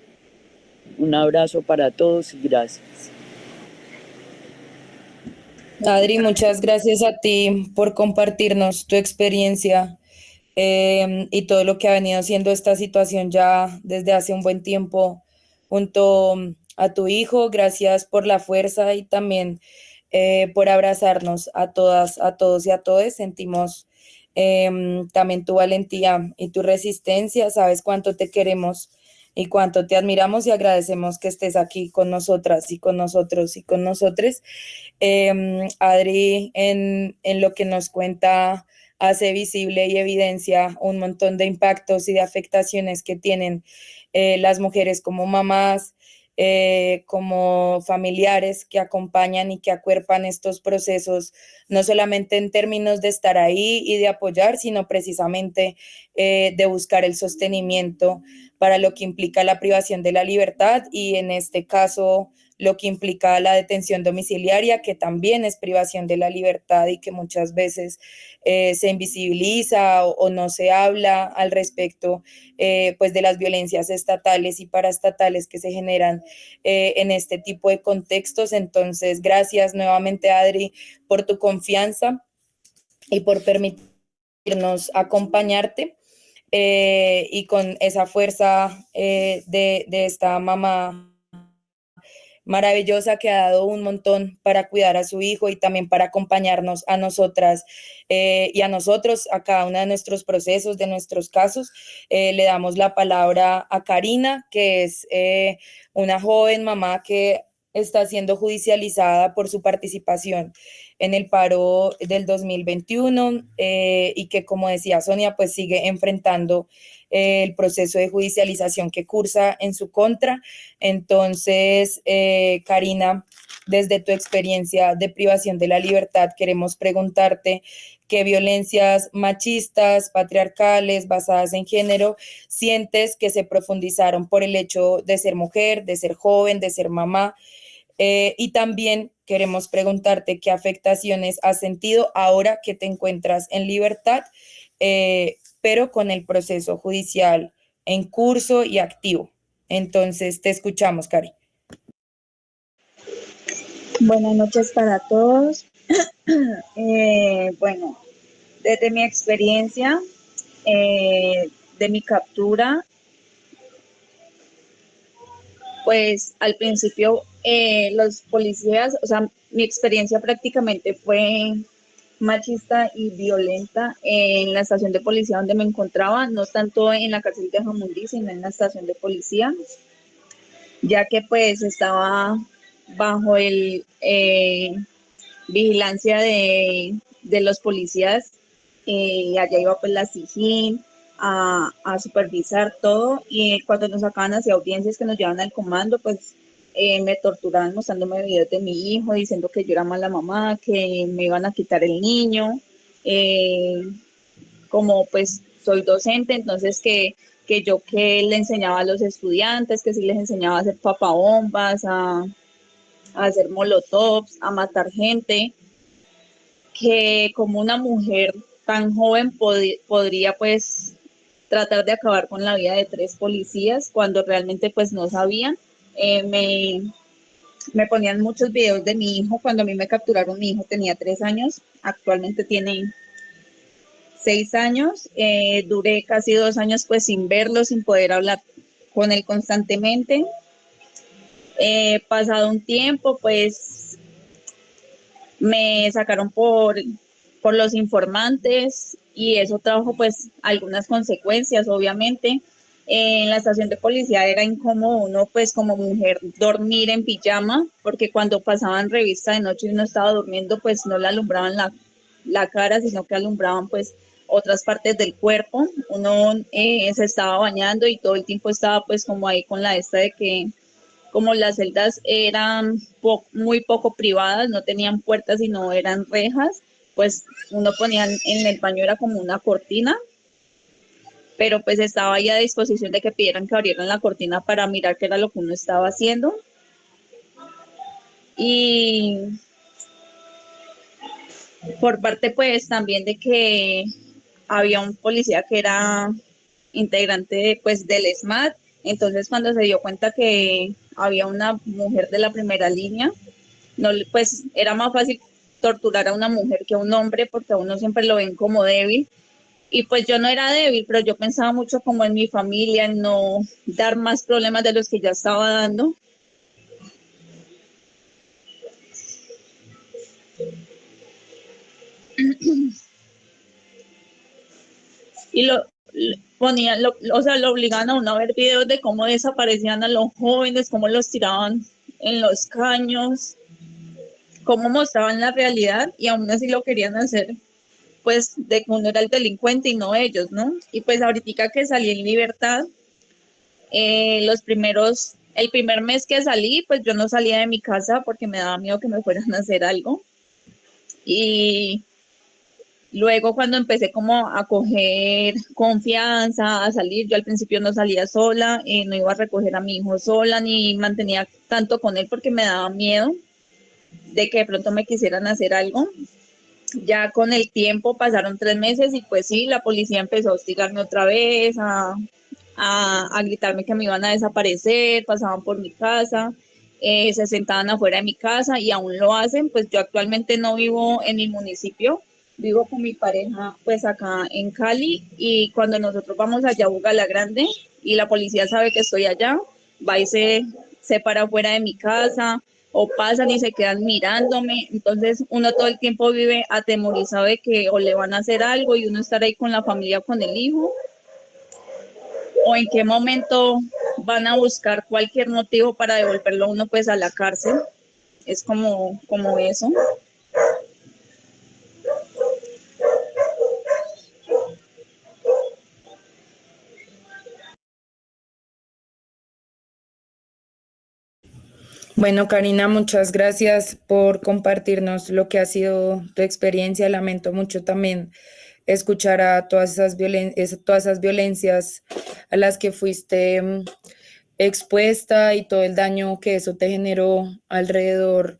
Un abrazo para todos y gracias. Adri, muchas gracias a ti por compartirnos tu experiencia y todo lo que ha venido siendo esta situación ya desde hace un buen tiempo junto a tu hijo. Gracias por la fuerza y también por abrazarnos a todas, a todos y a todes. Sentimos también tu valentía y tu resistencia. Sabes cuánto te queremos y cuánto te admiramos y agradecemos que estés aquí con nosotras y con nosotros y con nosotres. Adri, en lo que nos cuenta, hace visible y evidencia un montón de impactos y de afectaciones que tienen las mujeres como mamás, como familiares que acompañan y que acuerpan estos procesos, no solamente en términos de estar ahí y de apoyar, sino precisamente de buscar el sostenimiento para lo que implica la privación de la libertad y en este caso lo que implica la detención domiciliaria, que también es privación de la libertad y que muchas veces se invisibiliza o no se habla al respecto pues de las violencias estatales y paraestatales que se generan en este tipo de contextos. Entonces, gracias nuevamente, Adri, por tu confianza y por permitirnos acompañarte. Y con esa fuerza de esta mamá maravillosa que ha dado un montón para cuidar a su hijo y también para acompañarnos a nosotras y a nosotros, a cada uno de nuestros procesos, de nuestros casos. Le damos la palabra a Karina, que es una joven mamá que está siendo judicializada por su participación en el paro del 2021 y que, como decía Sonia, pues sigue enfrentando el proceso de judicialización que cursa en su contra. Entonces, Karina, desde tu experiencia de privación de la libertad, queremos preguntarte qué violencias machistas, patriarcales, basadas en género, sientes que se profundizaron por el hecho de ser mujer, de ser joven, de ser mamá. Y también queremos preguntarte qué afectaciones has sentido ahora que te encuentras en libertad, pero con el proceso judicial en curso y activo. Entonces, te escuchamos, Cari. Buenas noches para todos. Bueno, desde mi experiencia de mi captura, pues al principio los policías, o sea, mi experiencia prácticamente fue machista y violenta en la estación de policía donde me encontraba, no tanto en la cárcel de Jamundí, sino en la estación de policía, ya que pues estaba bajo el vigilancia de los policías, allá iba pues la SIJIN a supervisar todo, y cuando nos sacaban hacia audiencias que nos llevaban al comando, pues me torturaban mostrándome videos de mi hijo, diciendo que yo era mala mamá, que me iban a quitar el niño, como pues soy docente, entonces que yo que le enseñaba a los estudiantes, que sí les enseñaba a hacer papabombas, a hacer molotovs, a matar gente, que como una mujer tan joven podría pues tratar de acabar con la vida de 3 policías cuando realmente pues no sabían. Me ponían muchos videos de mi hijo. Cuando a mí me capturaron, mi hijo tenía 3 años, actualmente tiene 6 años. Duré casi 2 años pues sin verlo, sin poder hablar con él constantemente. Pasado un tiempo, pues me sacaron por los informantes y eso trajo pues algunas consecuencias, obviamente. En la estación de policía era incómodo uno pues como mujer dormir en pijama, porque cuando pasaban revista de noche y uno estaba durmiendo, pues no le alumbraban la cara, sino que alumbraban pues otras partes del cuerpo. Uno se estaba bañando y todo el tiempo estaba pues como ahí con la esta de que como las celdas eran muy poco privadas, no tenían puertas sino eran rejas, pues uno ponía en el baño era como una cortina, pero pues estaba ahí a disposición de que pidieran que abrieran la cortina para mirar qué era lo que uno estaba haciendo. Y por parte pues también de que había un policía que era integrante pues del SMAT, entonces cuando se dio cuenta que había una mujer de la primera línea, no, pues era más fácil torturar a una mujer que a un hombre porque a uno siempre lo ven como débil. Y pues yo no era débil, pero yo pensaba mucho como en mi familia, en no dar más problemas de los que ya estaba dando. Y ponían, o sea, lo obligaban a uno a ver videos de cómo desaparecían a los jóvenes, cómo los tiraban en los caños, cómo mostraban la realidad y aún así lo querían hacer pues de que uno era el delincuente y no ellos, ¿no? Y pues ahorita que salí en libertad, el primer mes que salí, pues yo no salía de mi casa porque me daba miedo que me fueran a hacer algo. Y luego cuando empecé como a coger confianza, a salir, yo al principio no salía sola, no iba a recoger a mi hijo sola, ni mantenía tanto con él porque me daba miedo de que de pronto me quisieran hacer algo. Ya con el tiempo pasaron 3 meses y pues sí, la policía empezó a hostigarme otra vez, a gritarme que me iban a desaparecer, pasaban por mi casa, se sentaban afuera de mi casa y aún lo hacen. Pues yo actualmente no vivo en mi municipio, vivo con mi pareja pues acá en Cali y cuando nosotros vamos allá a Buga la Grande y la policía sabe que estoy allá, va y se para afuera de mi casa o pasan y se quedan mirándome, entonces uno todo el tiempo vive atemorizado de que o le van a hacer algo y uno estar ahí con la familia, con el hijo, o en qué momento van a buscar cualquier motivo para devolverlo a uno pues a la cárcel, es como eso. Bueno, Karina, muchas gracias por compartirnos lo que ha sido tu experiencia. Lamento mucho también escuchar a todas esas violencias a las que fuiste expuesta y todo el daño que eso te generó alrededor,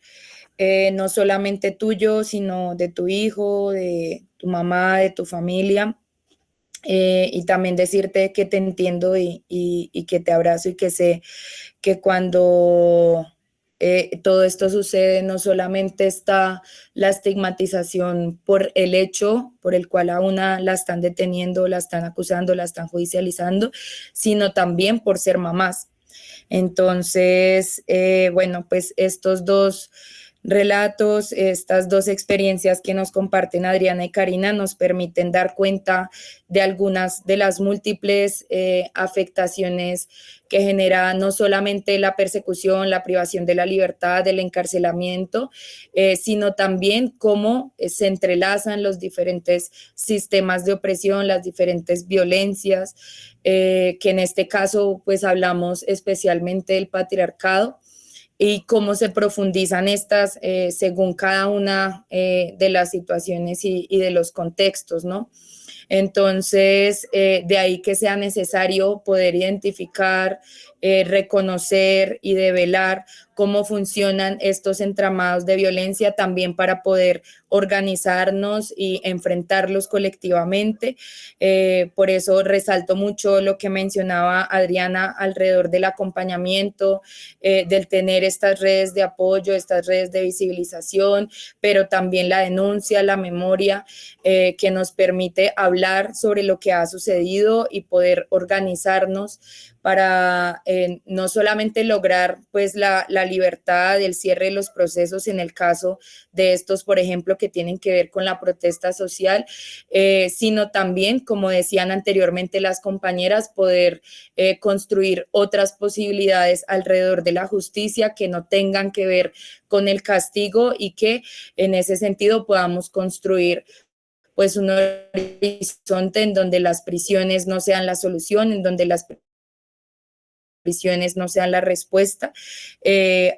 no solamente tuyo, sino de tu hijo, de tu mamá, de tu familia. Y también decirte que te entiendo y que te abrazo y que sé que cuando todo esto sucede, no solamente está la estigmatización por el hecho por el cual a una la están deteniendo, la están acusando, la están judicializando, sino también por ser mamás. Entonces, bueno, pues estos dos relatos, estas dos experiencias que nos comparten Adriana y Karina nos permiten dar cuenta de algunas de las múltiples afectaciones que genera no solamente la persecución, la privación de la libertad, el encarcelamiento, sino también cómo se entrelazan los diferentes sistemas de opresión, las diferentes violencias, que en este caso pues hablamos especialmente del patriarcado, y cómo se profundizan estas según cada una de las situaciones y de los contextos, ¿no? Entonces, de ahí que sea necesario poder identificar, reconocer y develar cómo funcionan estos entramados de violencia también para poder organizarnos y enfrentarlos colectivamente. Por eso resalto mucho lo que mencionaba Adriana alrededor del acompañamiento, del tener estas redes de apoyo, estas redes de visibilización, pero también la denuncia, la memoria, que nos permite hablar sobre lo que ha sucedido y poder organizarnos para no solamente lograr pues la libertad, el cierre de los procesos en el caso de estos, por ejemplo, que tienen que ver con la protesta social, sino también, como decían anteriormente las compañeras, poder construir otras posibilidades alrededor de la justicia que no tengan que ver con el castigo y que en ese sentido podamos construir pues un horizonte en donde las prisiones no sean la solución, en donde las prisiones no sean la respuesta.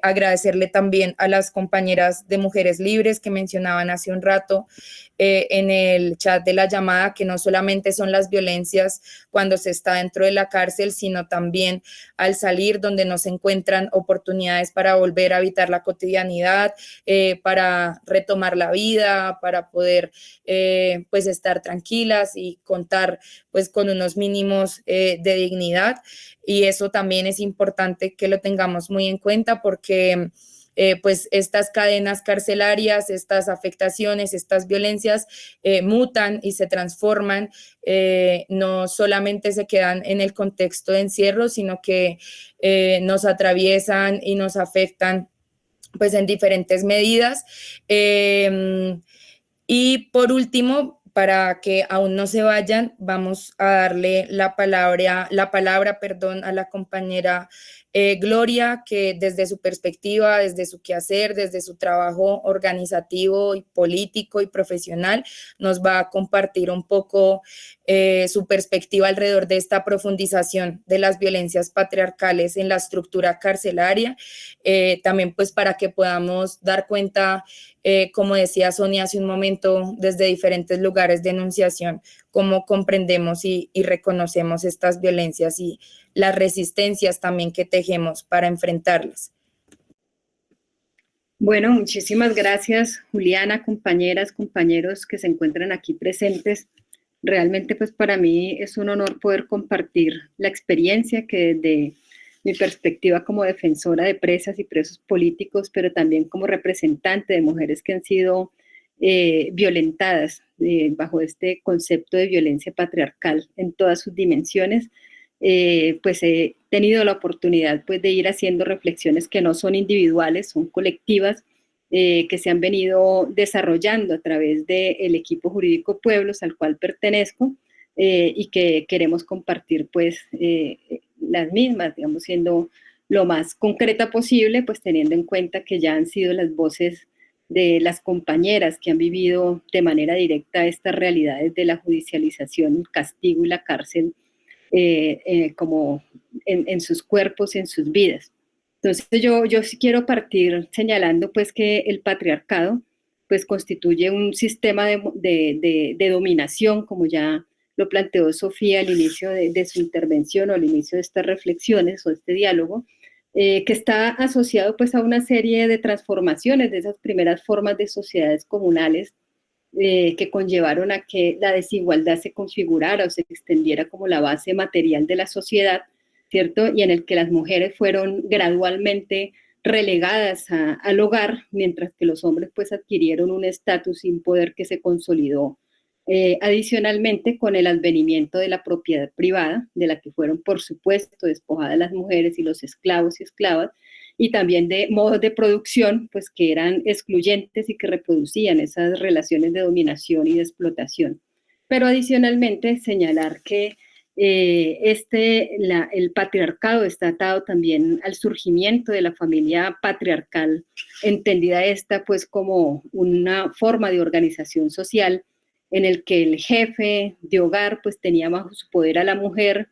Agradecerle también a las compañeras de Mujeres Libres que mencionaban hace un rato en el chat de la llamada que no solamente son las violencias cuando se está dentro de la cárcel, sino también al salir, donde no se encuentran oportunidades para volver a habitar la cotidianidad, para retomar la vida, para poder pues estar tranquilas y contar pues con unos mínimos de dignidad. Y eso también es importante que lo tengamos muy en cuenta porque pues estas cadenas carcelarias, estas afectaciones, estas violencias mutan y se transforman, no solamente se quedan en el contexto de encierro, sino que nos atraviesan y nos afectan pues en diferentes medidas. Y por último, para que aún no se vayan, vamos a darle la palabra, a la compañera Gloria, que desde su perspectiva, desde su quehacer, desde su trabajo organizativo y político y profesional, nos va a compartir un poco su perspectiva alrededor de esta profundización de las violencias patriarcales en la estructura carcelaria, también pues para que podamos dar cuenta, como decía Sonia hace un momento, desde diferentes lugares de enunciación, cómo comprendemos y reconocemos estas violencias y las resistencias también que tejemos para enfrentarlas. Bueno, muchísimas gracias, Juliana, compañeras, compañeros que se encuentran aquí presentes. Realmente, pues para mí es un honor poder compartir la experiencia que desde mi perspectiva como defensora de presas y presos políticos, pero también como representante de mujeres que han sido violentadas bajo este concepto de violencia patriarcal en todas sus dimensiones, pues he tenido la oportunidad pues de ir haciendo reflexiones que no son individuales, son colectivas, que se han venido desarrollando a través del equipo jurídico Pueblos al cual pertenezco, y que queremos compartir pues las mismas, digamos, siendo lo más concreta posible, pues teniendo en cuenta que ya han sido las voces de las compañeras que han vivido de manera directa estas realidades de la judicialización, el castigo y la cárcel como en sus cuerpos, en sus vidas. Entonces yo sí quiero partir señalando pues que el patriarcado pues constituye un sistema de dominación, como ya lo planteó Sofía al inicio de su intervención o al inicio de estas reflexiones o este diálogo, que está asociado pues a una serie de transformaciones de esas primeras formas de sociedades comunales que conllevaron a que la desigualdad se configurara o se extendiera como la base material de la sociedad, ¿cierto? Y en el que las mujeres fueron gradualmente relegadas al hogar, mientras que los hombres pues adquirieron un estatus y un poder que se consolidó adicionalmente con el advenimiento de la propiedad privada, de la que fueron por supuesto despojadas las mujeres y los esclavos y esclavas, y también de modos de producción pues que eran excluyentes y que reproducían esas relaciones de dominación y de explotación. Pero adicionalmente señalar que el patriarcado está atado también al surgimiento de la familia patriarcal, entendida esta pues como una forma de organización social en el que el jefe de hogar pues tenía bajo su poder a la mujer,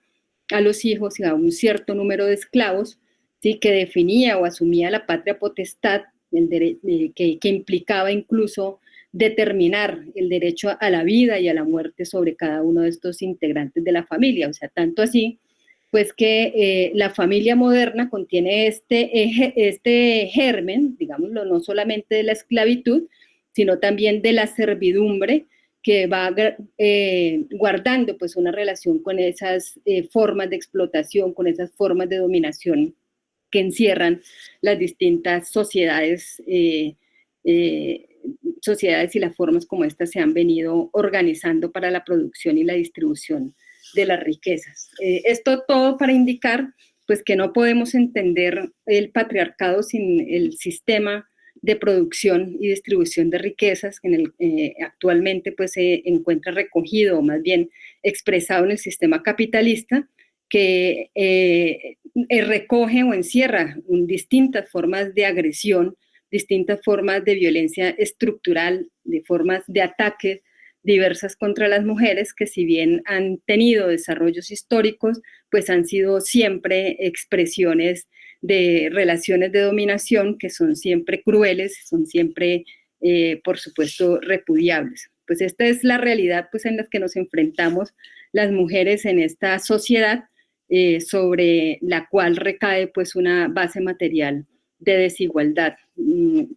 a los hijos y a un cierto número de esclavos, ¿sí? Que definía o asumía la patria potestad, que implicaba incluso determinar el derecho a la vida y a la muerte sobre cada uno de estos integrantes de la familia. O sea, tanto así, pues que la familia moderna contiene este germen, digámoslo, no solamente de la esclavitud, sino también de la servidumbre, que va guardando pues una relación con esas formas de explotación, con esas formas de dominación que encierran las distintas sociedades y las formas como estas se han venido organizando para la producción y la distribución de las riquezas. Esto todo para indicar pues que no podemos entender el patriarcado sin el sistema de producción y distribución de riquezas que actualmente pues se encuentra recogido o más bien expresado en el sistema capitalista, que recoge o encierra distintas formas de agresión, distintas formas de violencia estructural, de formas de ataques diversas contra las mujeres, que si bien han tenido desarrollos históricos, pues han sido siempre expresiones de relaciones de dominación que son siempre crueles, son siempre, por supuesto, repudiables. Pues esta es la realidad pues, en la que nos enfrentamos las mujeres en esta sociedad, sobre la cual recae pues, una base material de desigualdad.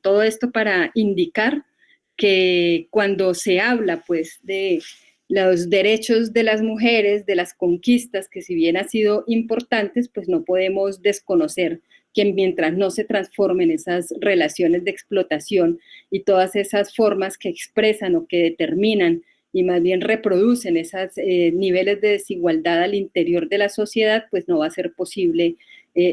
Todo esto para indicar que cuando se habla pues de los derechos de las mujeres, de las conquistas que si bien han sido importantes, pues no podemos desconocer que mientras no se transformen esas relaciones de explotación y todas esas formas que expresan o que determinan y más bien reproducen esos niveles de desigualdad al interior de la sociedad, pues no va a ser posible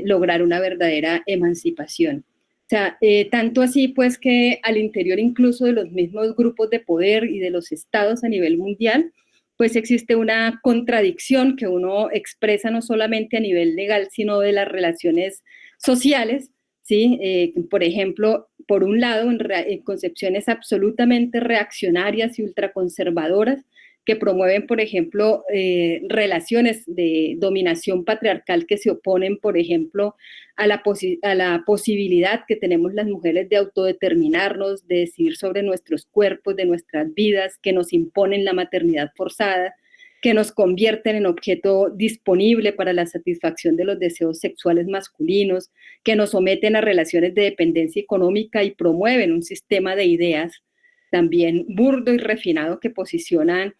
lograr una verdadera emancipación. O sea, tanto así pues que al interior incluso de los mismos grupos de poder y de los estados a nivel mundial, pues existe una contradicción que uno expresa no solamente a nivel legal, sino de las relaciones sociales, ¿sí? Por ejemplo, por un lado, en concepciones absolutamente reaccionarias y ultraconservadoras, que promueven, por ejemplo, relaciones de dominación patriarcal que se oponen, por ejemplo, a la posibilidad que tenemos las mujeres de autodeterminarnos, de decidir sobre nuestros cuerpos, de nuestras vidas, que nos imponen la maternidad forzada, que nos convierten en objeto disponible para la satisfacción de los deseos sexuales masculinos, que nos someten a relaciones de dependencia económica y promueven un sistema de ideas también burdo y refinado que posicionan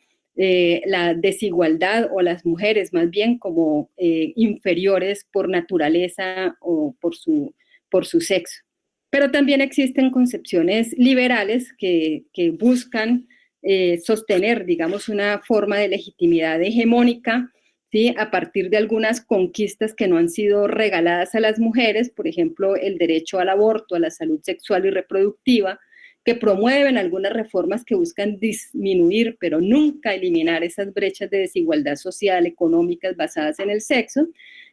la desigualdad o las mujeres más bien como inferiores por naturaleza o por su sexo. Pero también existen concepciones liberales que buscan sostener, digamos, una forma de legitimidad hegemónica, ¿sí? A partir de algunas conquistas que no han sido regaladas a las mujeres, por ejemplo, el derecho al aborto, a la salud sexual y reproductiva, que promueven algunas reformas que buscan disminuir, pero nunca eliminar esas brechas de desigualdad social, económicas basadas en el sexo,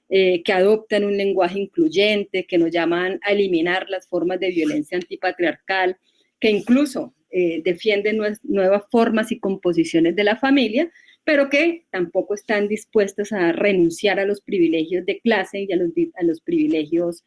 que adoptan un lenguaje incluyente, que nos llaman a eliminar las formas de violencia antipatriarcal, que incluso defienden nuevas formas y composiciones de la familia, pero que tampoco están dispuestas a renunciar a los privilegios de clase y a los privilegios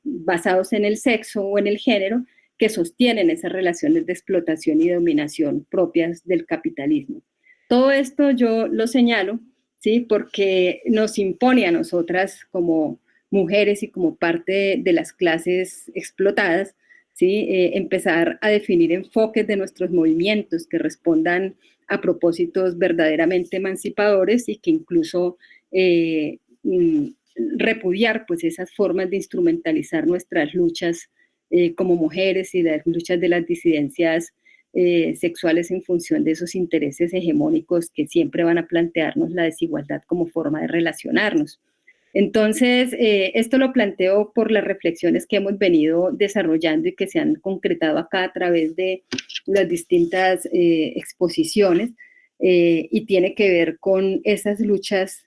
basados en el sexo o en el género, que sostienen esas relaciones de explotación y dominación propias del capitalismo. Todo esto yo lo señalo, ¿sí? Porque nos impone a nosotras como mujeres y como parte de las clases explotadas, ¿sí? Empezar a definir enfoques de nuestros movimientos que respondan a propósitos verdaderamente emancipadores y que incluso repudiar pues, esas formas de instrumentalizar nuestras luchas como mujeres y las luchas de las disidencias sexuales en función de esos intereses hegemónicos que siempre van a plantearnos la desigualdad como forma de relacionarnos. Entonces, esto lo planteo por las reflexiones que hemos venido desarrollando y que se han concretado acá a través de las distintas exposiciones y tiene que ver con esas luchas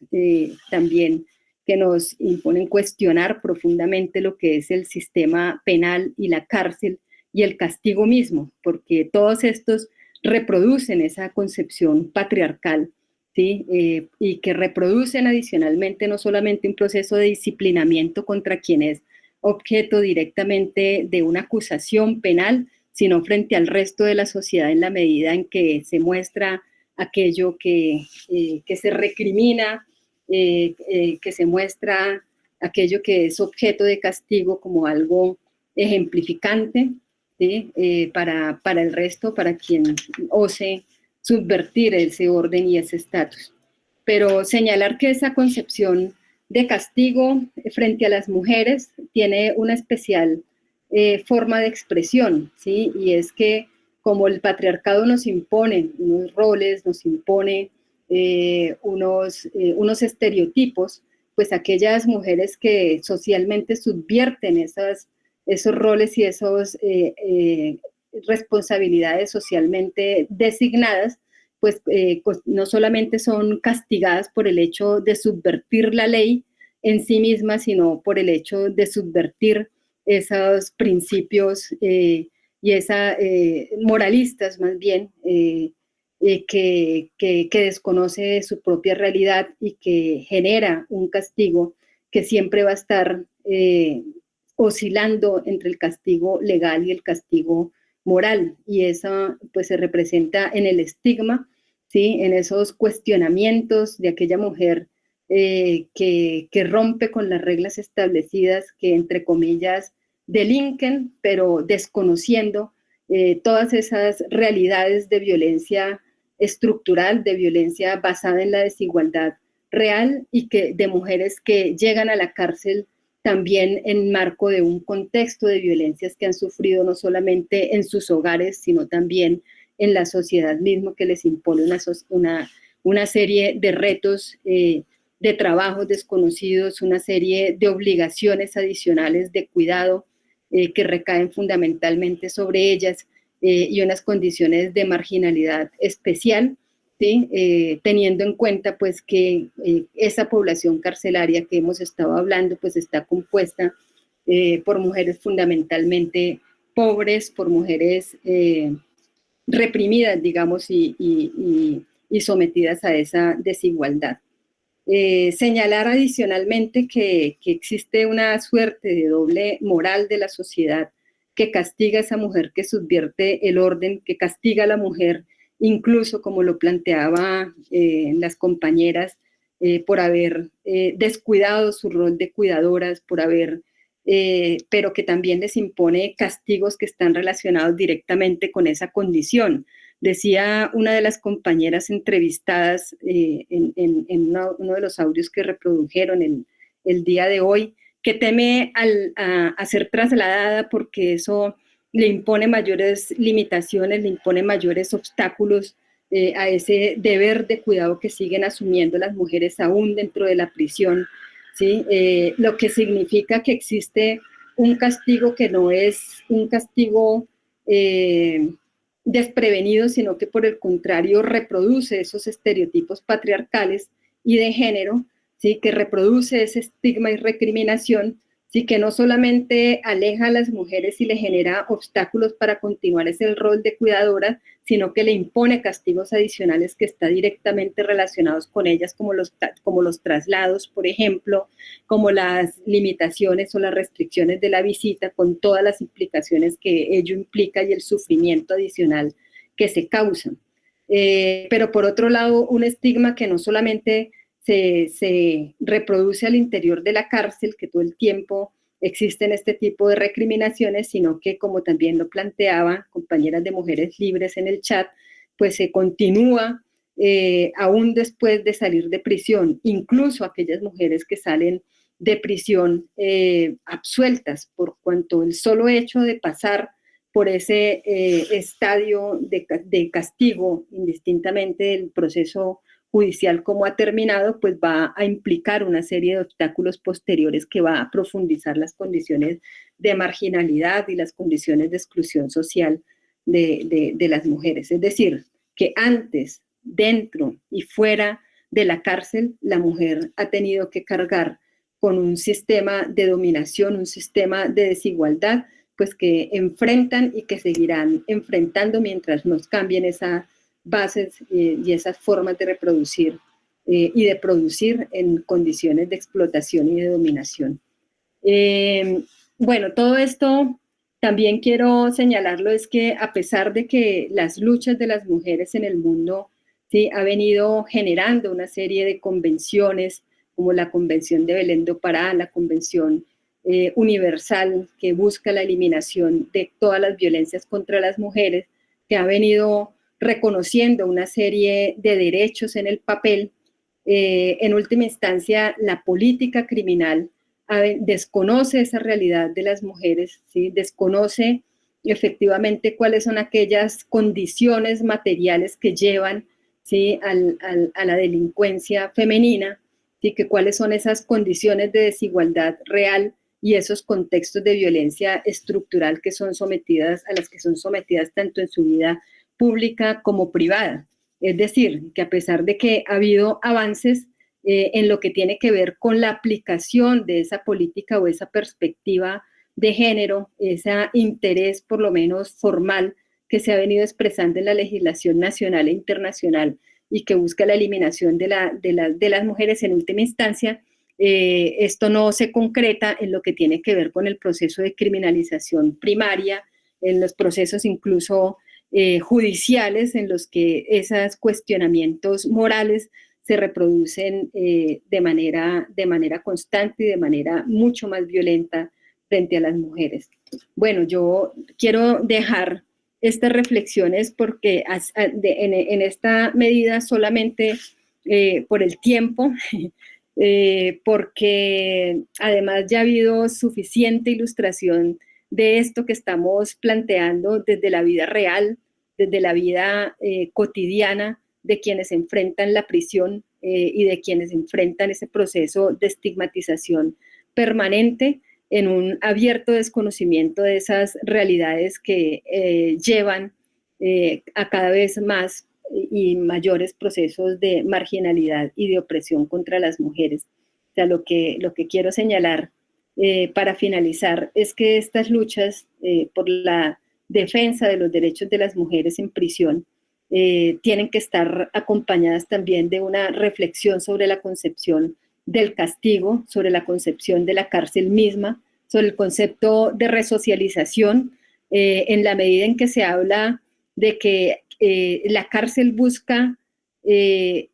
también que nos imponen cuestionar profundamente lo que es el sistema penal y la cárcel y el castigo mismo, porque todos estos reproducen esa concepción patriarcal, ¿sí? Y que reproducen adicionalmente no solamente un proceso de disciplinamiento contra quien es objeto directamente de una acusación penal, sino frente al resto de la sociedad en la medida en que se muestra aquello que se recrimina, que se muestra aquello que es objeto de castigo como algo ejemplificante, ¿sí? para el resto, para quien ose subvertir ese orden y ese estatus. Pero señalar que esa concepción de castigo frente a las mujeres tiene una especial forma de expresión, ¿sí? Y es que como el patriarcado nos impone unos roles, nos impone unos estereotipos, pues aquellas mujeres que socialmente subvierten esos roles y esas responsabilidades socialmente designadas, pues no solamente son castigadas por el hecho de subvertir la ley en sí misma, sino por el hecho de subvertir esos principios y moralistas más bien, que desconoce su propia realidad y que genera un castigo que siempre va a estar oscilando entre el castigo legal y el castigo moral, y eso pues se representa en el estigma, ¿sí? En esos cuestionamientos de aquella mujer que rompe con las reglas establecidas, que entre comillas delinquen, pero desconociendo todas esas realidades de violencia estructural, de violencia basada en la desigualdad real, y que de mujeres que llegan a la cárcel también en marco de un contexto de violencias que han sufrido no solamente en sus hogares, sino también en la sociedad misma, que les impone una serie de retos, de trabajos desconocidos, una serie de obligaciones adicionales de cuidado que recaen fundamentalmente sobre ellas, y unas condiciones de marginalidad especial, ¿sí? Teniendo en cuenta pues que esa población carcelaria que hemos estado hablando pues está compuesta por mujeres fundamentalmente pobres, por mujeres reprimidas, digamos, y sometidas a esa desigualdad. Señalar adicionalmente que existe una suerte de doble moral de la sociedad que castiga a esa mujer que subvierte el orden, que castiga a la mujer, incluso como lo planteaba las compañeras, por haber descuidado su rol de cuidadoras, pero que también les impone castigos que están relacionados directamente con esa condición. Decía una de las compañeras entrevistadas en uno de los audios que reprodujeron el día de hoy, que teme a ser trasladada porque eso le impone mayores limitaciones, le impone mayores obstáculos a ese deber de cuidado que siguen asumiendo las mujeres aún dentro de la prisión, ¿sí? Lo que significa que existe un castigo que no es un castigo desprevenido, sino que por el contrario reproduce esos estereotipos patriarcales y de género, ¿sí? Que reproduce ese estigma y recriminación, ¿sí? Que no solamente aleja a las mujeres y le genera obstáculos para continuar ese rol de cuidadora, sino que le impone castigos adicionales que están directamente relacionados con ellas, como los traslados, por ejemplo, como las limitaciones o las restricciones de la visita, con todas las implicaciones que ello implica y el sufrimiento adicional que se causan. Pero por otro lado, un estigma que no solamente se reproduce al interior de la cárcel, que todo el tiempo existen este tipo de recriminaciones, sino que, como también lo planteaba compañeras de Mujeres Libres en el chat, pues se continúa aún después de salir de prisión, incluso aquellas mujeres que salen de prisión absueltas, por cuanto el solo hecho de pasar por ese estadio de castigo, indistintamente del proceso judicial como ha terminado, pues va a implicar una serie de obstáculos posteriores que va a profundizar las condiciones de marginalidad y las condiciones de exclusión social de las mujeres. Es decir, que antes, dentro y fuera de la cárcel, la mujer ha tenido que cargar con un sistema de dominación, un sistema de desigualdad, pues que enfrentan y que seguirán enfrentando mientras nos cambien esas bases y esas formas de reproducir y de producir en condiciones de explotación y de dominación. Bueno, todo esto también quiero señalarlo, es que a pesar de que las luchas de las mujeres en el mundo, ¿sí?, ha venido generando una serie de convenciones, como la Convención de Belén do Pará, la Convención Universal que busca la eliminación de todas las violencias contra las mujeres, que ha venido reconociendo una serie de derechos en el papel, en última instancia la política criminal desconoce esa realidad de las mujeres, ¿sí? Desconoce efectivamente cuáles son aquellas condiciones materiales que llevan, ¿sí? A la delincuencia femenina, ¿sí? Que cuáles son esas condiciones de desigualdad real y esos contextos de violencia estructural que son sometidas, a las que son sometidas tanto en su vida pública como privada. Es decir, que a pesar de que ha habido avances en lo que tiene que ver con la aplicación de esa política o esa perspectiva de género, ese interés por lo menos formal que se ha venido expresando en la legislación nacional e internacional y que busca la eliminación de las mujeres en última instancia, esto no se concreta en lo que tiene que ver con el proceso de criminalización primaria, en los procesos incluso judiciales en los que esos cuestionamientos morales se reproducen de manera constante y de manera mucho más violenta frente a las mujeres. Bueno, yo quiero dejar estas reflexiones porque en esta medida solamente por el tiempo, porque además ya ha habido suficiente ilustración de esto que estamos planteando desde la vida real, desde la vida cotidiana de quienes enfrentan la prisión y de quienes enfrentan ese proceso de estigmatización permanente en un abierto desconocimiento de esas realidades que llevan a cada vez más y mayores procesos de marginalidad y de opresión contra las mujeres. O sea, lo que quiero señalar para finalizar es que estas luchas por la defensa de los derechos de las mujeres en prisión tienen que estar acompañadas también de una reflexión sobre la concepción del castigo, sobre la concepción de la cárcel misma, sobre el concepto de resocialización, en la medida en que se habla de que la cárcel busca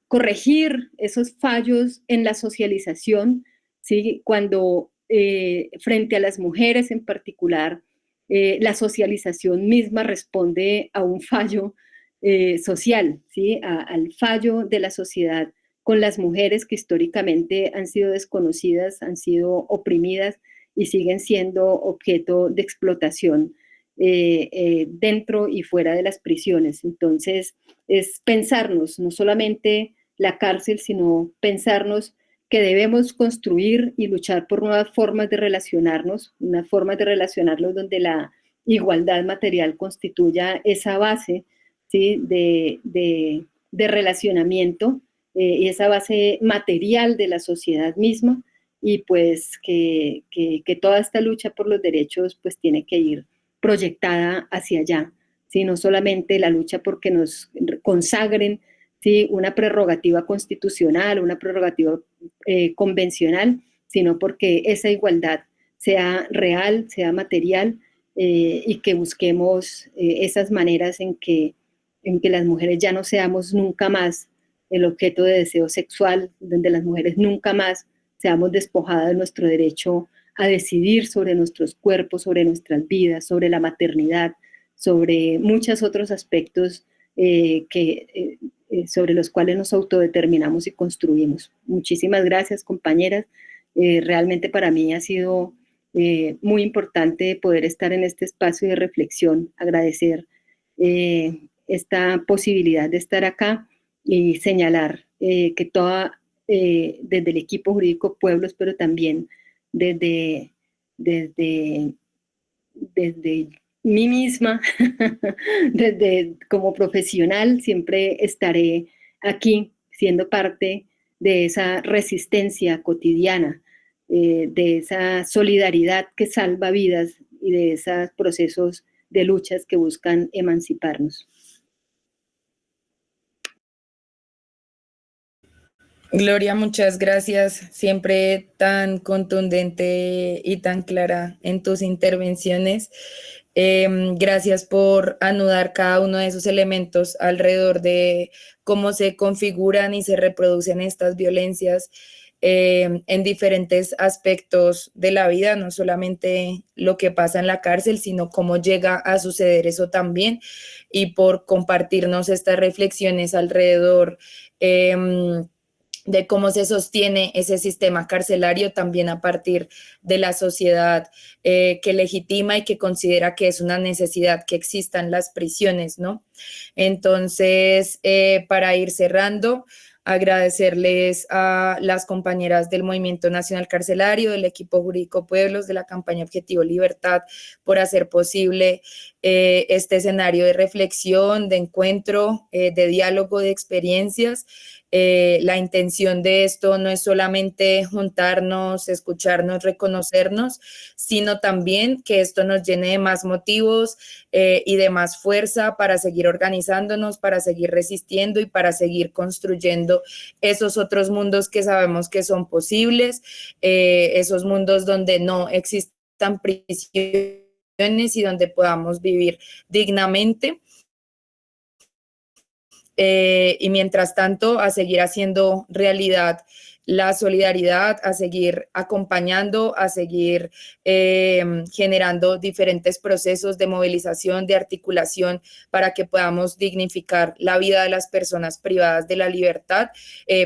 corregir esos fallos en la socialización, ¿sí? Cuando frente a las mujeres en particular, la socialización misma responde a un fallo social, ¿sí? Al fallo de la sociedad con las mujeres que históricamente han sido desconocidas, han sido oprimidas y siguen siendo objeto de explotación dentro y fuera de las prisiones. Entonces, es pensarnos, no solamente la cárcel, sino pensarnos que debemos construir y luchar por nuevas formas de relacionarnos, unas formas de relacionarnos donde la igualdad material constituya esa base, ¿sí? de relacionamiento y esa base material de la sociedad misma, y pues que toda esta lucha por los derechos pues tiene que ir proyectada hacia allá, ¿sí? No solamente la lucha porque nos consagren, ¿sí? Una prerrogativa constitucional, una prerrogativa convencional, sino porque esa igualdad sea real, sea material y que busquemos esas maneras en que las mujeres ya no seamos nunca más el objeto de deseo sexual, donde las mujeres nunca más seamos despojadas de nuestro derecho a decidir sobre nuestros cuerpos, sobre nuestras vidas, sobre la maternidad, sobre muchos otros aspectos sobre los cuales nos autodeterminamos y construimos. Muchísimas gracias, compañeras. Realmente para mí ha sido muy importante poder estar en este espacio de reflexión, agradecer esta posibilidad de estar acá y señalar que desde el equipo jurídico Pueblos, pero también desde mí misma, desde como profesional, siempre estaré aquí siendo parte de esa resistencia cotidiana, de esa solidaridad que salva vidas y de esos procesos de luchas que buscan emanciparnos. Gloria, muchas gracias. Siempre tan contundente y tan clara en tus intervenciones. Gracias por anudar cada uno de esos elementos alrededor de cómo se configuran y se reproducen estas violencias en diferentes aspectos de la vida, no solamente lo que pasa en la cárcel, sino cómo llega a suceder eso también, y por compartirnos estas reflexiones alrededor de cómo se sostiene ese sistema carcelario también a partir de la sociedad que legitima y que considera que es una necesidad que existan las prisiones, ¿no? Entonces, para ir cerrando, agradecerles a las compañeras del Movimiento Nacional Carcelario, del equipo jurídico Pueblos, de la campaña Objetivo Libertad, por hacer posible este escenario de reflexión, de encuentro, de diálogo, de experiencias. La intención de esto no es solamente juntarnos, escucharnos, reconocernos, sino también que esto nos llene de más motivos y de más fuerza para seguir organizándonos, para seguir resistiendo y para seguir construyendo esos otros mundos que sabemos que son posibles, esos mundos donde no existan prisiones y donde podamos vivir dignamente. Y mientras tanto, a seguir haciendo realidad la solidaridad, a seguir acompañando, a seguir generando diferentes procesos de movilización, de articulación, para que podamos dignificar la vida de las personas privadas de la libertad,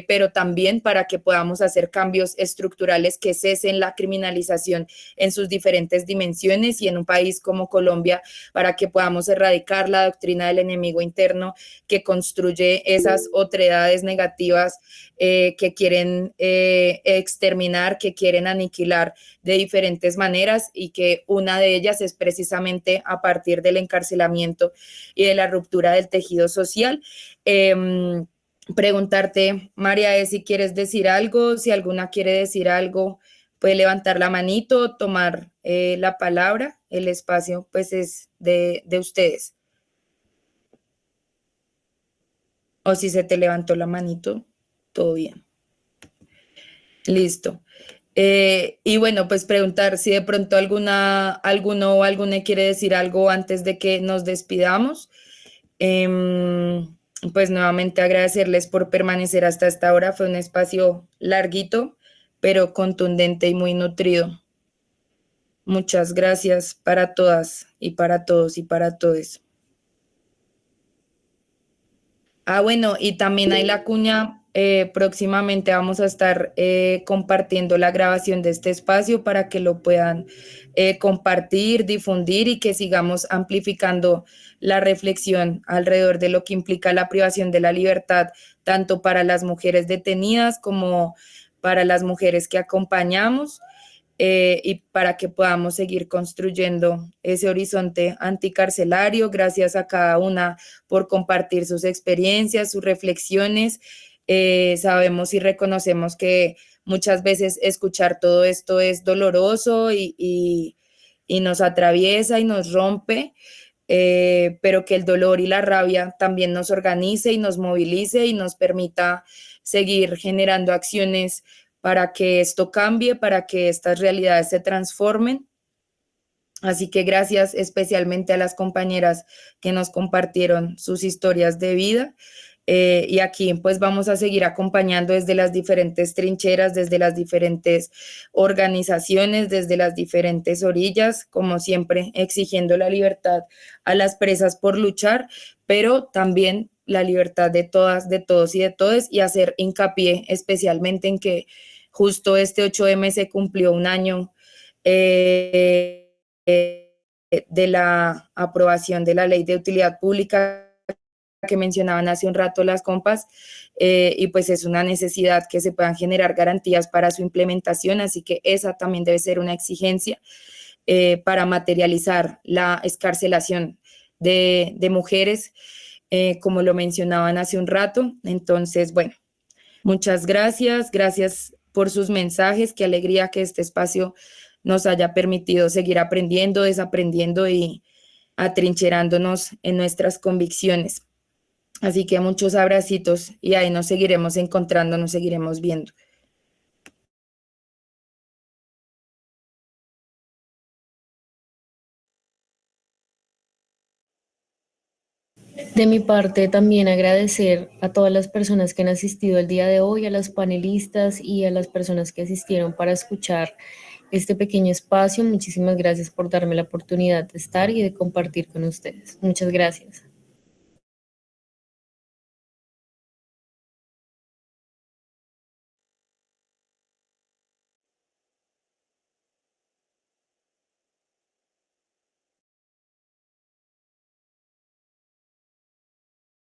pero también para que podamos hacer cambios estructurales que cesen la criminalización en sus diferentes dimensiones, y en un país como Colombia, para que podamos erradicar la doctrina del enemigo interno que construye esas otredades negativas que quieren exterminar, que quieren aniquilar de diferentes maneras, y que una de ellas es precisamente a partir del encarcelamiento y de la ruptura del tejido social. Preguntarte, María, si quieres decir algo, si alguna quiere decir algo, puede levantar la manito, tomar la palabra. El espacio pues es de ustedes. O si se te levantó la manito, todo bien. Listo. Y bueno, pues preguntar si de pronto alguno o alguna quiere decir algo antes de que nos despidamos. Pues nuevamente agradecerles por permanecer hasta esta hora. Fue un espacio larguito, pero contundente y muy nutrido. Muchas gracias para todas y para todos y para todos. Bueno, y también hay la cuña. Próximamente vamos a estar compartiendo la grabación de este espacio para que lo puedan compartir, difundir, y que sigamos amplificando la reflexión alrededor de lo que implica la privación de la libertad, tanto para las mujeres detenidas como para las mujeres que acompañamos, y para que podamos seguir construyendo ese horizonte anticarcelario. Gracias a cada una por compartir sus experiencias, sus reflexiones. Sabemos y reconocemos que muchas veces escuchar todo esto es doloroso y nos atraviesa y nos rompe, pero que el dolor y la rabia también nos organice y nos movilice y nos permita seguir generando acciones para que esto cambie, para que estas realidades se transformen. Así que gracias especialmente a las compañeras que nos compartieron sus historias de vida. Y aquí pues vamos a seguir acompañando desde las diferentes trincheras, desde las diferentes organizaciones, desde las diferentes orillas, como siempre exigiendo la libertad a las presas por luchar, pero también la libertad de todas, de todos y de todes, y hacer hincapié especialmente en que justo este 8M se cumplió un año de la aprobación de la Ley de Utilidad Pública que mencionaban hace un rato las compas, y pues es una necesidad que se puedan generar garantías para su implementación, así que esa también debe ser una exigencia para materializar la excarcelación de mujeres, como lo mencionaban hace un rato. Entonces, bueno, muchas gracias, gracias por sus mensajes, qué alegría que este espacio nos haya permitido seguir aprendiendo, desaprendiendo y atrincherándonos en nuestras convicciones. Así que muchos abracitos, y ahí nos seguiremos encontrando, nos seguiremos viendo. De mi parte, también agradecer a todas las personas que han asistido el día de hoy, a las panelistas y a las personas que asistieron para escuchar este pequeño espacio. Muchísimas gracias por darme la oportunidad de estar y de compartir con ustedes. Muchas gracias.